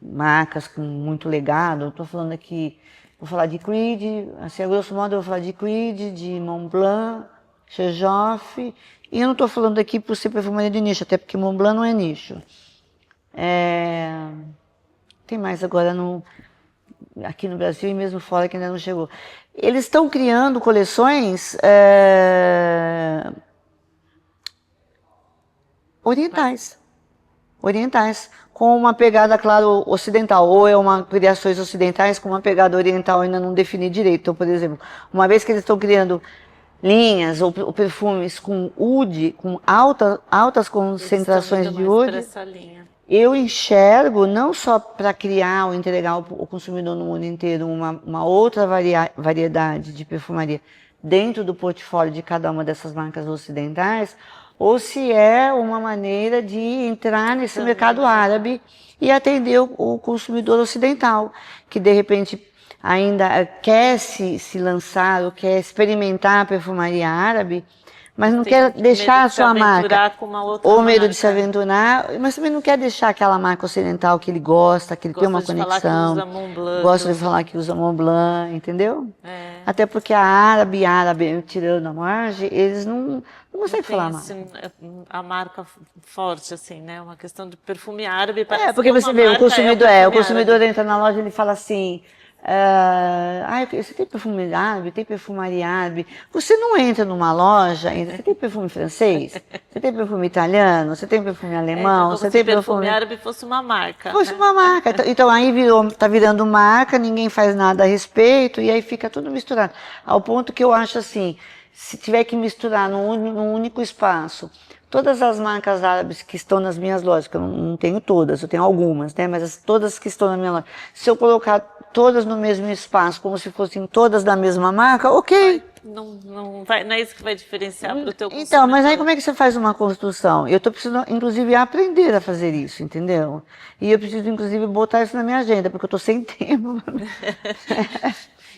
marcas com muito legado. Estou falando aqui, vou falar de Creed, assim, a grosso modo eu vou falar de Creed, de Montblanc, Chejoff. E eu não estou falando aqui por ser perfumaria de nicho, até porque Montblanc não é nicho. Tem mais agora no... aqui no Brasil e mesmo fora que ainda não chegou. Eles estão criando coleções orientais. Orientais, com uma pegada, claro, ocidental, ou é uma criações ocidentais com uma pegada oriental, ainda não defini direito. Então, por exemplo, uma vez que eles estão criando linhas ou perfumes com oud, com altas concentrações de oud, eu enxergo não só para criar ou entregar ao consumidor no mundo inteiro uma outra variedade de perfumaria dentro do portfólio de cada uma dessas marcas ocidentais, ou se é uma maneira de entrar nesse mercado árabe e atender o consumidor ocidental, que de repente ainda quer se lançar ou quer experimentar a perfumaria árabe, mas não quer deixar a sua marca, ou medo de se aventurar, mas também não quer deixar aquela marca ocidental que ele gosta, que ele tem uma conexão, gosta de falar que usa Mont Blanc, entendeu? É. Até porque a árabe, tirando a margem, eles não conseguem falar mais. A marca forte, assim, né? Uma questão de perfume árabe. Porque você vê, o consumidor entra na loja e ele fala assim, você tem perfume árabe, tem perfumaria árabe. Você não entra numa loja, você tem perfume francês, você tem perfume italiano, você tem perfume alemão, você tem perfume árabe fosse uma marca. Fosse uma marca. Então aí tá virando marca, ninguém faz nada a respeito e aí fica tudo misturado. Ao ponto que eu acho assim, se tiver que misturar num único espaço, todas as marcas árabes que estão nas minhas lojas, que eu não tenho todas, eu tenho algumas, né? Mas todas que estão na minha loja, se eu colocar todas no mesmo espaço, como se fossem todas da mesma marca, ok. Não é isso que vai diferenciar para o teu consumidor. Então, mas aí como é que você faz uma construção? Eu estou precisando, inclusive, aprender a fazer isso, entendeu? E eu preciso, inclusive, botar isso na minha agenda, porque eu estou sem tempo.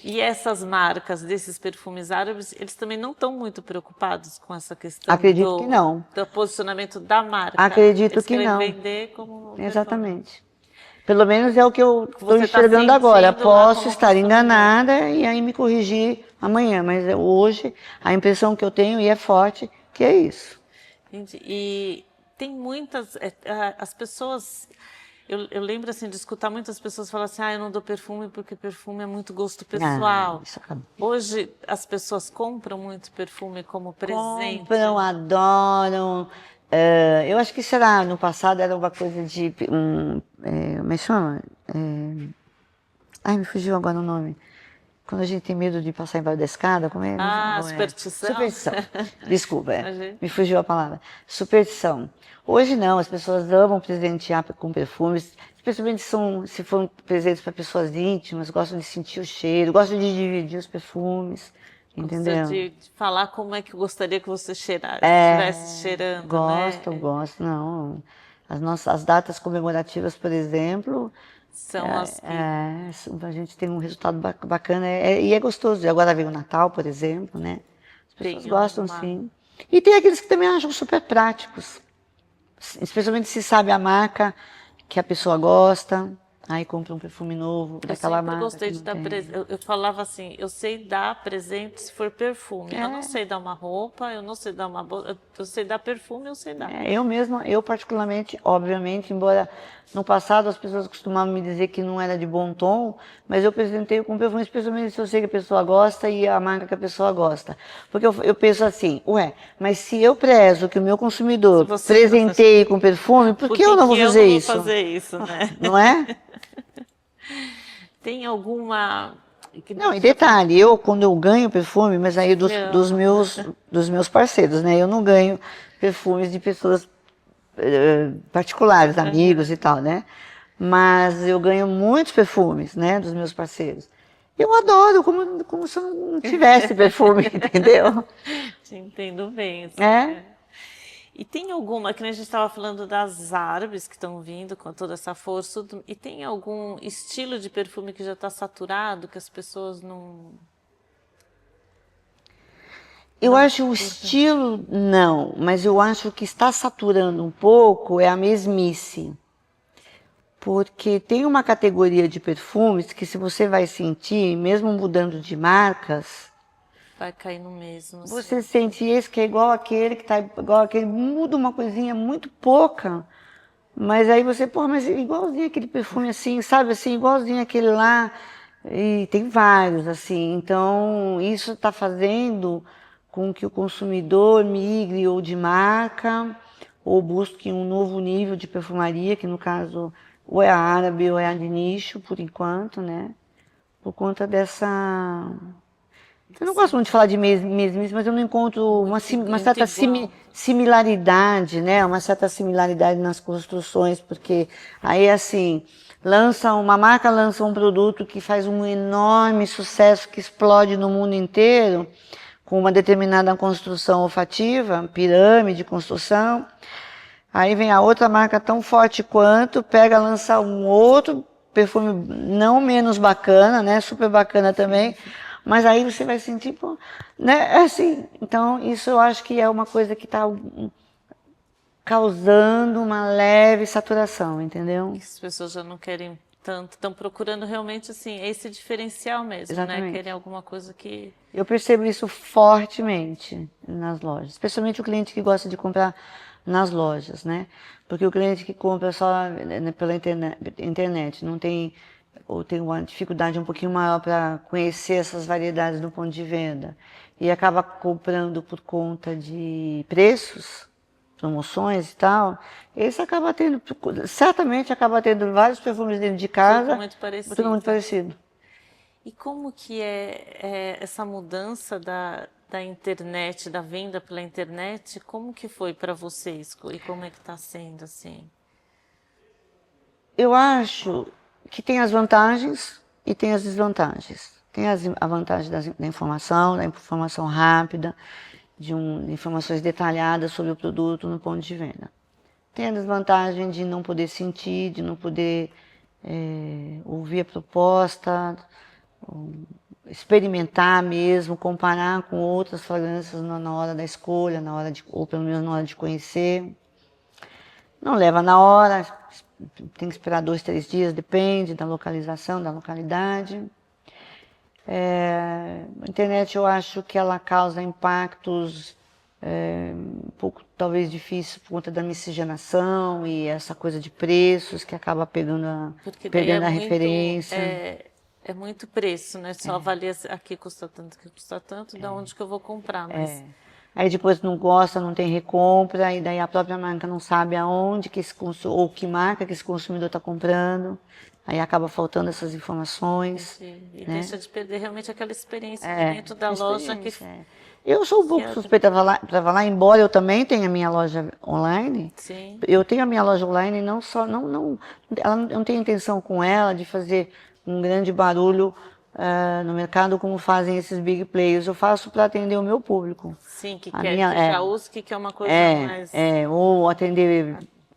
E essas marcas desses perfumes árabes, eles também não estão muito preocupados com essa questão que não. do posicionamento da marca. Acredito que não. Eles querem vender como Exatamente. Pelo menos é o que eu estou enxergando agora. Posso estar enganada e aí me corrigir amanhã, mas hoje a impressão que eu tenho, e é forte, que é isso. E tem muitas... As pessoas... Eu lembro assim, de escutar muitas pessoas falar assim, eu não dou perfume porque perfume é muito gosto pessoal. Hoje as pessoas compram muito perfume como presente. Compram, adoram. Eu acho que no passado era uma coisa de, como é que chama? Me fugiu agora o nome. Quando a gente tem medo de passar embaixo da escada, como é? Superstição. Superstição. Desculpa, me fugiu a palavra. Superstição. Hoje não, as pessoas amam presentear com perfumes, especialmente se for presentes para pessoas íntimas, gostam de sentir o cheiro, gostam de dividir os perfumes. Entendeu? De falar como é que eu gostaria que você estivesse cheirando, Gosto, não. As datas comemorativas, por exemplo, são as que... a gente tem um resultado bacana e é gostoso. E agora vem o Natal, por exemplo, né? As pessoas gostam, sim. E tem aqueles que também acham super práticos, especialmente se sabe a marca que a pessoa gosta. Aí compra um perfume novo daquela marca. Eu sempre gostei de dar presente. Eu falava assim, eu sei dar presente se for perfume. Eu não sei dar uma roupa, eu não sei dar uma bolsa. Eu sei dar perfume, eu sei dar. Eu particularmente, obviamente, embora no passado as pessoas costumavam me dizer que não era de bom tom, mas eu presentei com perfume, especialmente se eu sei que a pessoa gosta e a marca que a pessoa gosta. Porque eu penso assim, mas se eu prezo que o meu consumidor presenteie com perfume, por que eu não vou fazer isso? Eu não vou fazer isso, né? Não é? Tem alguma... Não, e detalhe, quando eu ganho perfume, mas aí dos meus parceiros, né? Eu não ganho perfumes de pessoas particulares, amigos e tal, né? Mas eu ganho muitos perfumes, né? Dos meus parceiros. Eu adoro, como se eu não tivesse perfume, entendeu? Te entendo bem. Assim, E tem alguma, que a gente estava falando das árabes que estão vindo com toda essa força, e tem algum estilo de perfume que já está saturado, que as pessoas não... Eu acho o estilo, não, mas eu acho que está saturando um pouco é a mesmice. Porque tem uma categoria de perfumes que se você vai sentir, mesmo mudando de marcas, vai cair no mesmo. Você sente esse que é igual aquele, que tá igual aquele, muda uma coisinha muito pouca, mas aí você, mas igualzinho aquele perfume assim, sabe assim, igualzinho aquele lá, E tem vários, assim. Então, isso está fazendo com que o consumidor migre ou de marca, ou busque um novo nível de perfumaria, que no caso ou é a árabe ou é a de nicho, por enquanto, né? Por conta dessa. Eu não gosto muito de falar de mesmice, mas eu não encontro uma Muito certa igual. similaridade, né? Uma certa similaridade nas construções, porque aí assim, uma marca lança um produto que faz um enorme sucesso, que explode no mundo inteiro, com uma determinada construção olfativa, pirâmide de construção. Aí vem a outra marca tão forte quanto, pega, lança um outro perfume não menos bacana, né? Super bacana também. Mas aí você vai sentir, pô, né? É assim. Então, isso eu acho que é uma coisa que está causando uma leve saturação, entendeu? Que as pessoas já não querem tanto, estão procurando realmente assim, esse diferencial mesmo, né? Querem Exatamente. alguma coisa que. Eu percebo isso fortemente nas lojas, especialmente o cliente que gosta de comprar nas lojas, né? Porque o cliente que compra só pela internet não tem ou tem uma dificuldade um pouquinho maior para conhecer essas variedades do ponto de venda e acaba comprando por conta de preços, promoções e tal, esse acaba tendo, certamente acaba tendo vários perfumes dentro de Tudo casa, muito tudo muito parecida. parecido. E como que é essa mudança da internet, da venda pela internet, como que foi para vocês? E como é que está sendo assim? Eu acho que tem as vantagens e tem as desvantagens. Tem a vantagem da informação rápida, informações detalhadas sobre o produto no ponto de venda. Tem a desvantagem de não poder sentir, de não poder ouvir a proposta, experimentar mesmo, comparar com outras fragrâncias na hora da escolha, ou pelo menos na hora de conhecer. Não leva na hora, tem que esperar 2, 3 dias, depende da localização, da localidade. A internet eu acho que ela causa impactos um pouco talvez difíceis por conta da miscigenação e essa coisa de preços que acaba Porque daí perdendo a referência. é muito preço, né? Só avalia aqui custa tanto, aqui custa tanto, da onde que eu vou comprar, mas Aí depois não gosta, não tem recompra, e daí a própria marca não sabe aonde que ou que marca que esse consumidor está comprando. Aí acaba faltando essas informações, entendi. E né? deixa de perder realmente aquela experiência de dentro da A loja experiência. Eu sou um que pouco é suspeita para falar, embora eu também tenha a minha loja online. sim. Eu tenho a minha loja online, não só, eu não tenho intenção com ela de fazer um grande barulho no mercado como fazem esses big players. Eu faço para atender o meu público. Sim, A minha que já usa, que quer uma coisa mais. ou atender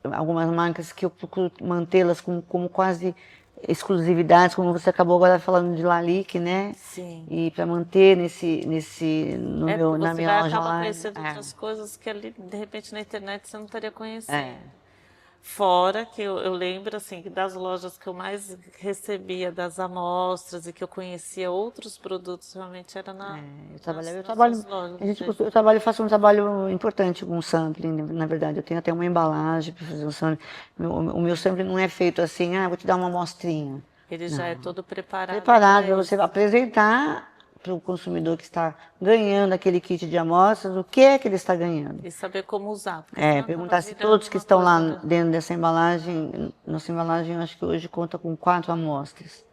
algumas marcas que eu procuro mantê-las como quase exclusividades, como você acabou agora falando de Lalique, né? Sim. E para manter Porque na você minha vai loja acabar online. conhecendo outras coisas que ali, de repente, na internet você não estaria É. conhecendo. Fora que eu lembro, assim, que das lojas que eu mais recebia das amostras e que eu conhecia outros produtos, realmente era nas suas lojas. Faço um trabalho importante com sampling, na verdade. Eu tenho até uma embalagem para fazer um sampling. O meu sampling não é feito assim, vou te dar uma amostrinha. Ele já é todo preparado Preparado para para você isso. apresentar para o consumidor que está ganhando aquele kit de amostras o que é que ele está ganhando. E saber como usar, porque senão acaba Perguntar se virando todos que uma estão lá coisa. dentro dessa embalagem, nossa embalagem eu acho que hoje conta com 4 amostras.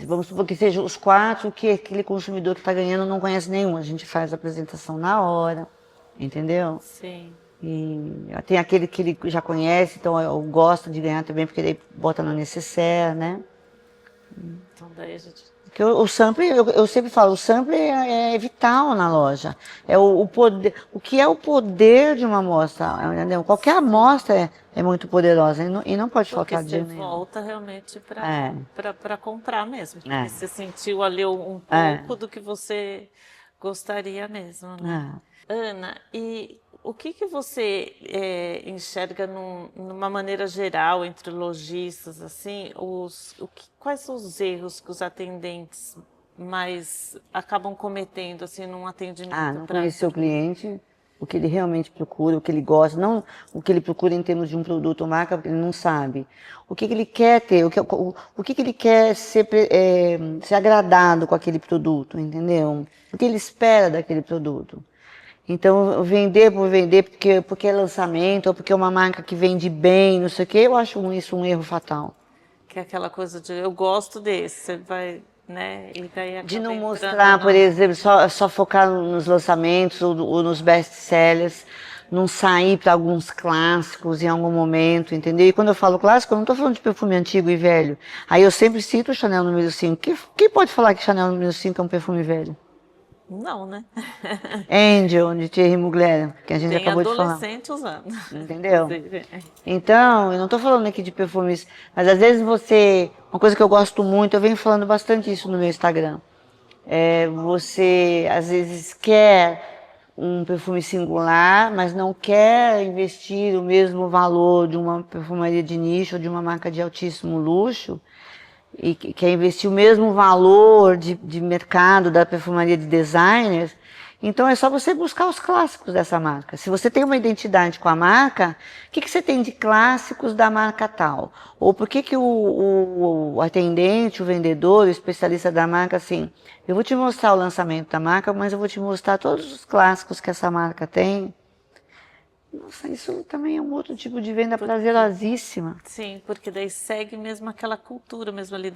Vamos supor que sejam os 4 que aquele consumidor que está ganhando não conhece nenhum. A gente faz a apresentação na hora, entendeu? Sim. E tem aquele que ele já conhece, então eu gosto de ganhar também, porque ele bota no necessaire, né? Então daí a gente. Porque o sample, eu sempre falo, o sample é vital na loja. É o poder, o que é o poder de uma amostra, entendeu? Qualquer amostra é muito poderosa e não pode Porque faltar de você jeito nenhum. volta realmente É, para comprar mesmo. Porque é, você sentiu ali um é, pouco do que você gostaria mesmo, né? é. Ana, e o que que você enxerga numa maneira geral entre lojistas, assim, quais são os erros que os atendentes mais acabam cometendo, assim, num atendimento Não conhecer o prático? cliente, o que ele realmente procura, o que ele gosta, não o que ele procura em termos de um produto ou marca, porque ele não sabe. O que ele quer ter, o que ele quer ser agradado com aquele produto, entendeu? O que ele espera daquele produto. Então, vender por vender porque é lançamento, ou porque é uma marca que vende bem, não sei o quê, eu acho isso um erro fatal. Que é aquela coisa de, eu gosto desse, você vai, né? E daí De não acaba mostrar, entrando por exemplo, só focar nos lançamentos ou nos best-sellers, não sair para alguns clássicos em algum momento, entendeu? E quando eu falo clássico, eu não estou falando de perfume antigo e velho. Aí eu sempre cito o Chanel número 5. Quem pode falar que Chanel número 5 é um perfume velho? Não, né? Angel, de Thierry Mugler, que a gente Tem acabou de falar. adolescente usando. Entendeu? Inclusive. Então, eu não estou falando aqui de perfumes, mas às vezes uma coisa que eu gosto muito, eu venho falando bastante isso no meu Instagram, você às vezes quer um perfume singular, mas não quer investir o mesmo valor de uma perfumaria de nicho ou de uma marca de altíssimo luxo, e quer investir o mesmo valor de mercado da perfumaria de designers, então é só você buscar os clássicos dessa marca. Se você tem uma identidade com a marca, o que você tem de clássicos da marca tal? Ou por que o atendente, o vendedor, o especialista da marca, assim, eu vou te mostrar o lançamento da marca, mas eu vou te mostrar todos os clássicos que essa marca tem. Nossa, isso também é um outro tipo de venda prazerosíssima. Sim, porque daí segue mesmo aquela cultura mesmo ali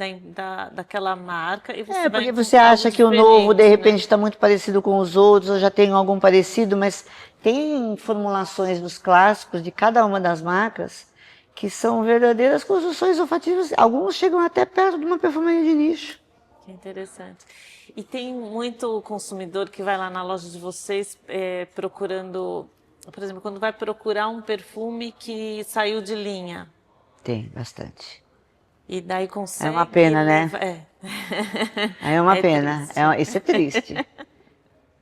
daquela marca. E você vai porque você encontrar acha algo que o novo, de diferente, repente, né? está muito parecido com os outros, ou já tem algum parecido, mas tem formulações dos clássicos de cada uma das marcas que são verdadeiras construções olfativas. Alguns chegam até perto de uma perfumaria de nicho. Que interessante. E tem muito consumidor que vai lá na loja de vocês procurando, por exemplo, quando vai procurar um perfume que saiu de linha. Tem, bastante. E daí consegue... É uma pena, né? É uma É pena. triste. Isso é triste.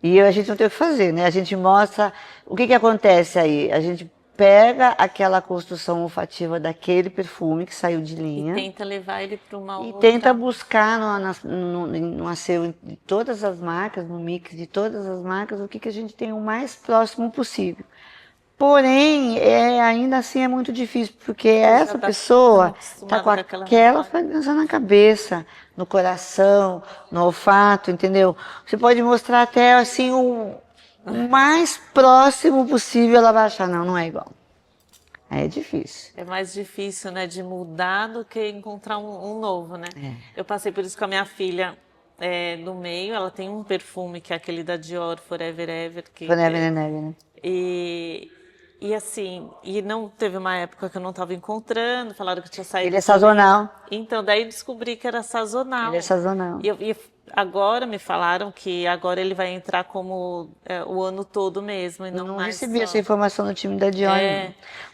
E a gente não tem o que fazer, né? A gente mostra... O que acontece aí? A gente pega aquela construção olfativa daquele perfume que saiu de E linha tenta levar ele para uma e outra... tenta buscar no acervo de todas as marcas, no mix de todas as marcas, o que a gente tem o mais próximo possível. Porém, ainda assim é muito difícil, porque essa pessoa está com aquela fragrância na cabeça, no coração, no olfato, entendeu? Você pode mostrar até assim o mais próximo possível, ela vai achar, não é igual. É difícil. É mais difícil, né, de mudar do que encontrar um novo, né? Eu passei por isso com a minha filha no meio, ela tem um perfume que é aquele da Dior, Forever Ever. Forever and Ever, né? E assim, não teve uma época que eu não estava encontrando, falaram que tinha saído. Ele é sazonal. Então, daí descobri que era sazonal. Ele é sazonal. E agora me falaram que agora ele vai entrar como o ano todo mesmo. E não mais recebi só. essa informação do time da Dior.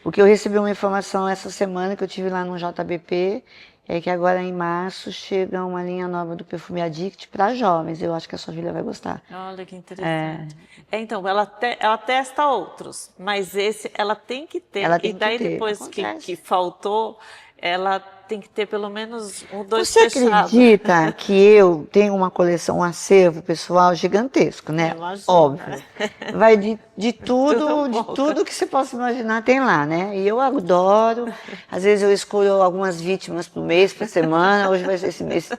Porque eu recebi uma informação essa semana que eu tive lá no JBP, é que agora em março chega uma linha nova do perfume Addict para jovens. Eu acho que a sua filha vai gostar. Olha que interessante. Então, ela testa outros, mas esse ela tem que ter. E daí depois que faltou, ela tem que ter pelo menos dois fechados. Você acredita que eu tenho uma coleção, um acervo pessoal gigantesco, né? Imagina. Óbvio. Vai de tudo que você possa imaginar tem lá, né? E eu adoro. Às vezes eu escolho algumas vítimas por mês, por semana. Hoje vai ser esse mês.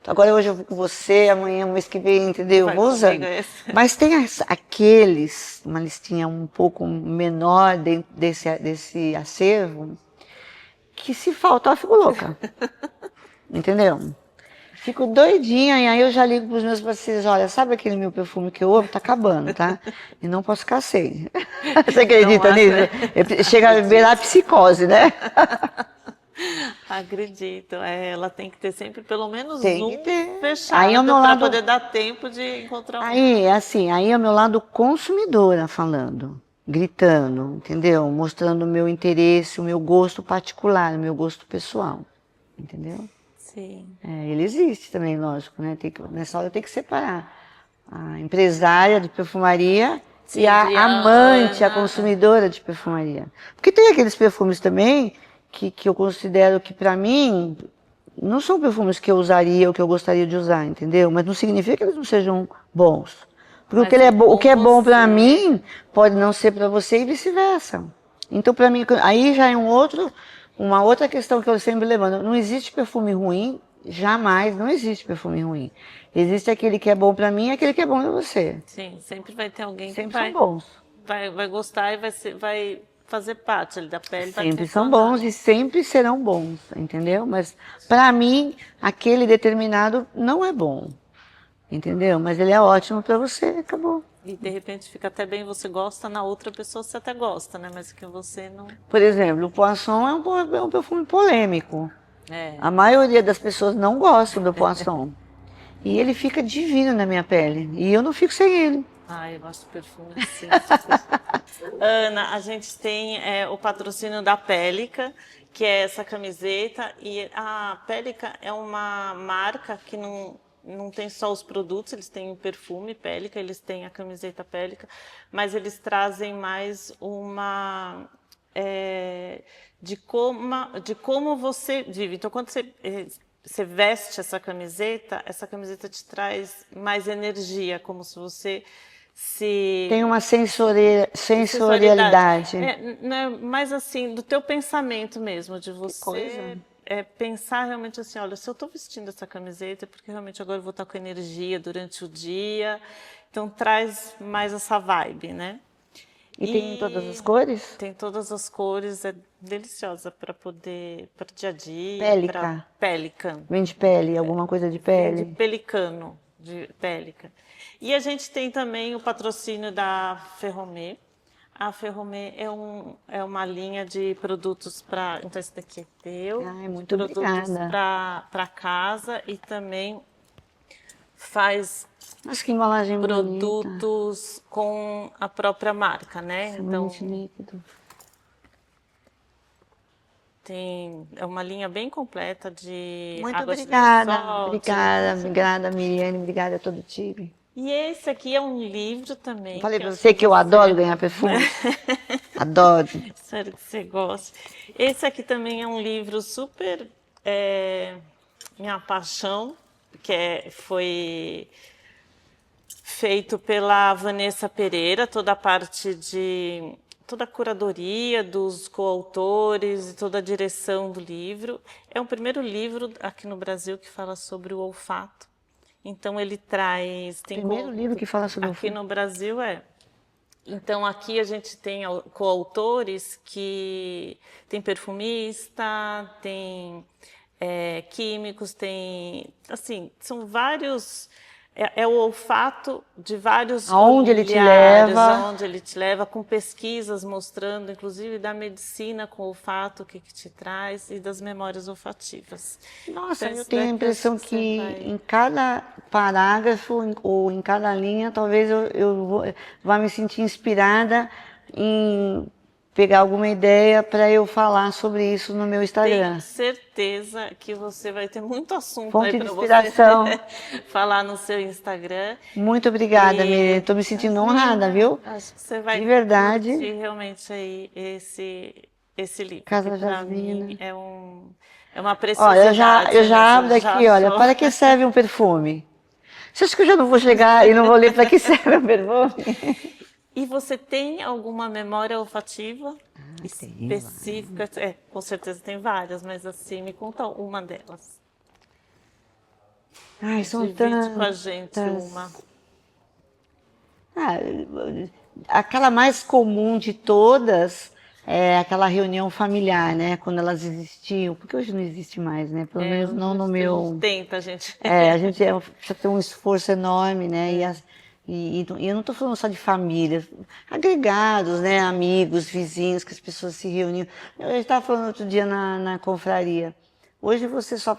Agora hoje eu vou com você, amanhã, mês que vem, entendeu? Vou usando. Mas tem aqueles, uma listinha um pouco menor dentro desse acervo, que se faltar eu fico louca, entendeu? Fico doidinha e aí eu já ligo para os meus parceiros, olha, sabe aquele meu perfume que eu amo? Tá acabando, tá? E não posso ficar sem. Você acredita nisso? Chega a virar psicose, né? Acredito. Ela tem que ter sempre pelo menos tem fechado para poder dar tempo de encontrar um. Aí é o meu lado consumidora falando. Gritando, entendeu? Mostrando o meu interesse, o meu gosto particular, o meu gosto pessoal, entendeu? Sim. Ele existe também, lógico, né? Nessa hora eu tenho que separar a empresária de perfumaria e a amante, a consumidora de perfumaria. Porque tem aqueles perfumes também que eu considero que, para mim, não são perfumes que eu usaria ou que eu gostaria de usar, entendeu? Mas não significa que eles não sejam bons. Porque o que é bom para mim pode não ser para você e vice-versa. Então, para mim, aí já é uma outra questão que eu sempre levando. Não existe perfume ruim, jamais, não existe perfume ruim. Existe aquele que é bom para mim e aquele que é bom para você. Sim, sempre vai ter alguém sempre que são bons. Vai gostar e vai fazer parte ali da pele. Sempre são bons e sempre serão bons, entendeu? Mas para mim, aquele determinado não é bom, entendeu? Mas ele é ótimo para você, acabou. E de repente fica até bem, você gosta, na outra pessoa você até gosta, né? Mas que você não... Por exemplo, o Poisson é um perfume polêmico. A maioria das pessoas não gostam do Poisson. E ele fica divino na minha pele. E eu não fico sem ele. Ai, eu gosto de perfume assim. Ana, a gente tem o patrocínio da Pélica, que é essa camiseta. E a Pélica é uma marca que não tem só os produtos, eles têm o perfume Pélica, eles têm a camiseta Pélica, mas eles trazem mais uma... de como você vive. Então, quando você veste essa camiseta te traz mais energia, como se você tem uma sensorialidade. Né, mais assim, do teu pensamento mesmo, de você pensar realmente assim, olha, se eu estou vestindo essa camiseta é porque realmente agora eu vou estar com energia durante o dia, então traz mais essa vibe, né? E tem todas as cores? Tem todas as cores, é deliciosa para poder, para dia a dia. Pélica? Pélica. Vem de pele, alguma coisa de pele? De pelicano, de pélica. E a gente tem também o patrocínio da Ferromê. A Ferromê é uma linha de produtos para... Então, esse daqui é teu. Ai, muito produtos para casa e também faz... Nossa, que embalagem produtos bonita. Com a própria marca, né? Então, líquido. É uma linha bem completa de muito água obrigada, de sol, obrigada, Miriane, obrigada a todo o time. E esse aqui é um livro também. Eu falei para você que eu adoro ganhar perfume. Adoro. Espero que você goste. Esse aqui também é um livro super minha paixão, que foi feito pela Vanessa Pereira, toda a parte toda a curadoria dos coautores e toda a direção do livro. É o primeiro livro aqui no Brasil que fala sobre o olfato. Então ele traz... Primeiro livro que fala sobre o olfato. Aqui no Brasil Então aqui a gente tem coautores que tem perfumista, tem químicos, tem... Assim, são vários... É o olfato de vários aonde ele te leva, com pesquisas mostrando, inclusive, da medicina com olfato, o que te traz, e das memórias olfativas. Nossa, então, eu tenho a impressão que em cada parágrafo ou em cada linha, talvez eu vá me sentir inspirada em pegar alguma ideia para eu falar sobre isso no meu Instagram. Tenho certeza que você vai ter muito assunto Fonte aí de para inspiração. Você falar no seu Instagram. Muito obrigada, Miriam. Estou me sentindo honrada, viu? Acho que você vai de verdade. curtir realmente aí esse livro. Casa Jasmina. É uma preciosidade. Olha, eu já abro aqui, olha, para que serve um perfume? Você acha que eu já não vou chegar e não vou ler para que serve um perfume? E você tem alguma memória olfativa específica? Com certeza tem várias, mas assim, me conta uma delas. Ai, são Divide com a gente uma. Aquela mais comum de todas é aquela reunião familiar, né? Quando elas existiam, porque hoje não existe mais, né? Pelo menos não no meu... Tenta, gente. A gente precisa ter um esforço enorme, né? E eu não estou falando só de família, agregados, né? Amigos, vizinhos, que as pessoas se reuniam. Eu estava falando outro dia na confraria. Hoje você só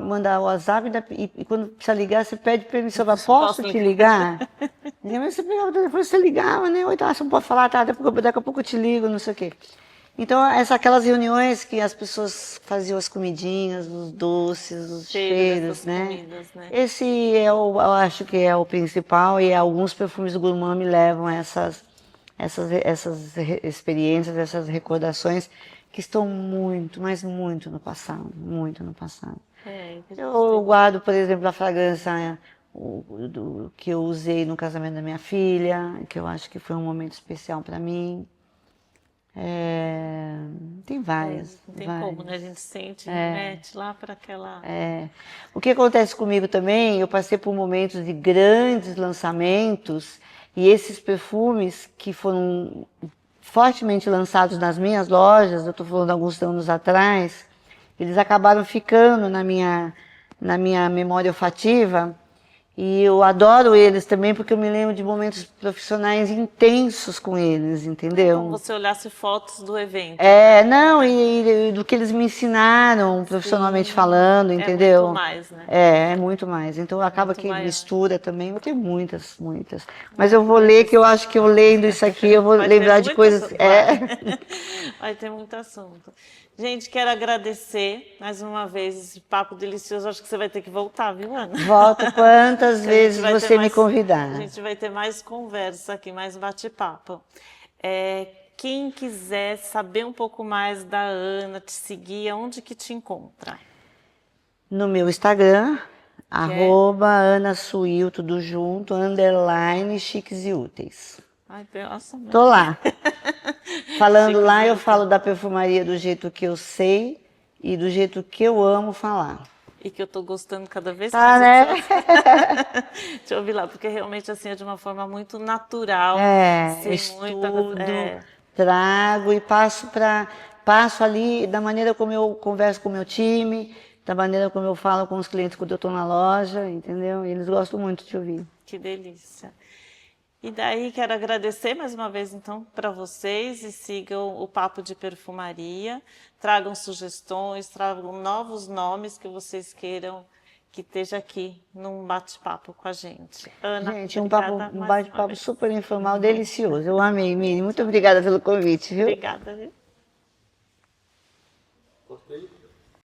manda o WhatsApp e quando precisa ligar, você pede permissão. Posso te ligar? Mas você pegava o telefone, você ligava, né? Oi, tá, você não pode falar, tá, daqui a pouco eu te ligo, não sei o quê. Então, aquelas reuniões que as pessoas faziam as comidinhas, os doces, os cheiros, né? Comidas, né? Esse eu acho que é o principal, e alguns perfumes do Gourmand me levam a essas experiências, essas recordações que estão muito, mas muito no passado, muito no passado. Eu guardo, por exemplo, a fragrância que eu usei no casamento da minha filha, que eu acho que foi um momento especial para mim. Tem várias. Não tem várias. como, né? A gente sente, remete lá para aquela... O que acontece comigo também, eu passei por momentos de grandes lançamentos e esses perfumes que foram fortemente lançados nas minhas lojas, eu estou falando alguns anos atrás, eles acabaram ficando na minha memória olfativa. E eu adoro eles também porque eu me lembro de momentos profissionais intensos com eles, entendeu? Como você olhasse fotos do evento. Não, e do que eles me ensinaram profissionalmente falando, entendeu? É muito mais, né? É muito mais. Então acaba que maior. Mistura também. Eu tenho muitas. Mas eu vou ler, que eu acho que eu lendo isso aqui, eu vou lembrar de coisas. Vai ter muito assunto. Gente, quero agradecer mais uma vez esse papo delicioso. Acho que você vai ter que voltar, viu, Ana? Volto quantas vezes você me convidar. A gente vai ter mais conversa aqui, mais bate-papo. Quem quiser saber um pouco mais da Ana, te seguir, onde que te encontra? No meu Instagram, @AnaSuil, tudo junto, _ chiques e úteis. Ai, nossa, tô lá. Falando lá, eu falo da perfumaria do jeito que eu sei e do jeito que eu amo falar. E que eu tô gostando cada vez mais. Né? Deixa eu ouvir lá, porque realmente assim é de uma forma muito natural. Estudo, trago e passo ali da maneira como eu converso com o meu time, da maneira como eu falo com os clientes quando eu estou na loja, entendeu? E eles gostam muito de ouvir. Que delícia. E daí quero agradecer mais uma vez então para vocês e sigam o Papo de Perfumaria, tragam sugestões, tragam novos nomes que vocês queiram que esteja aqui num bate-papo com a gente. Ana, gente, um bate-papo super informal, delicioso. Eu amei, Miri. Muito obrigada pelo convite, viu? Obrigada, viu? Gostei.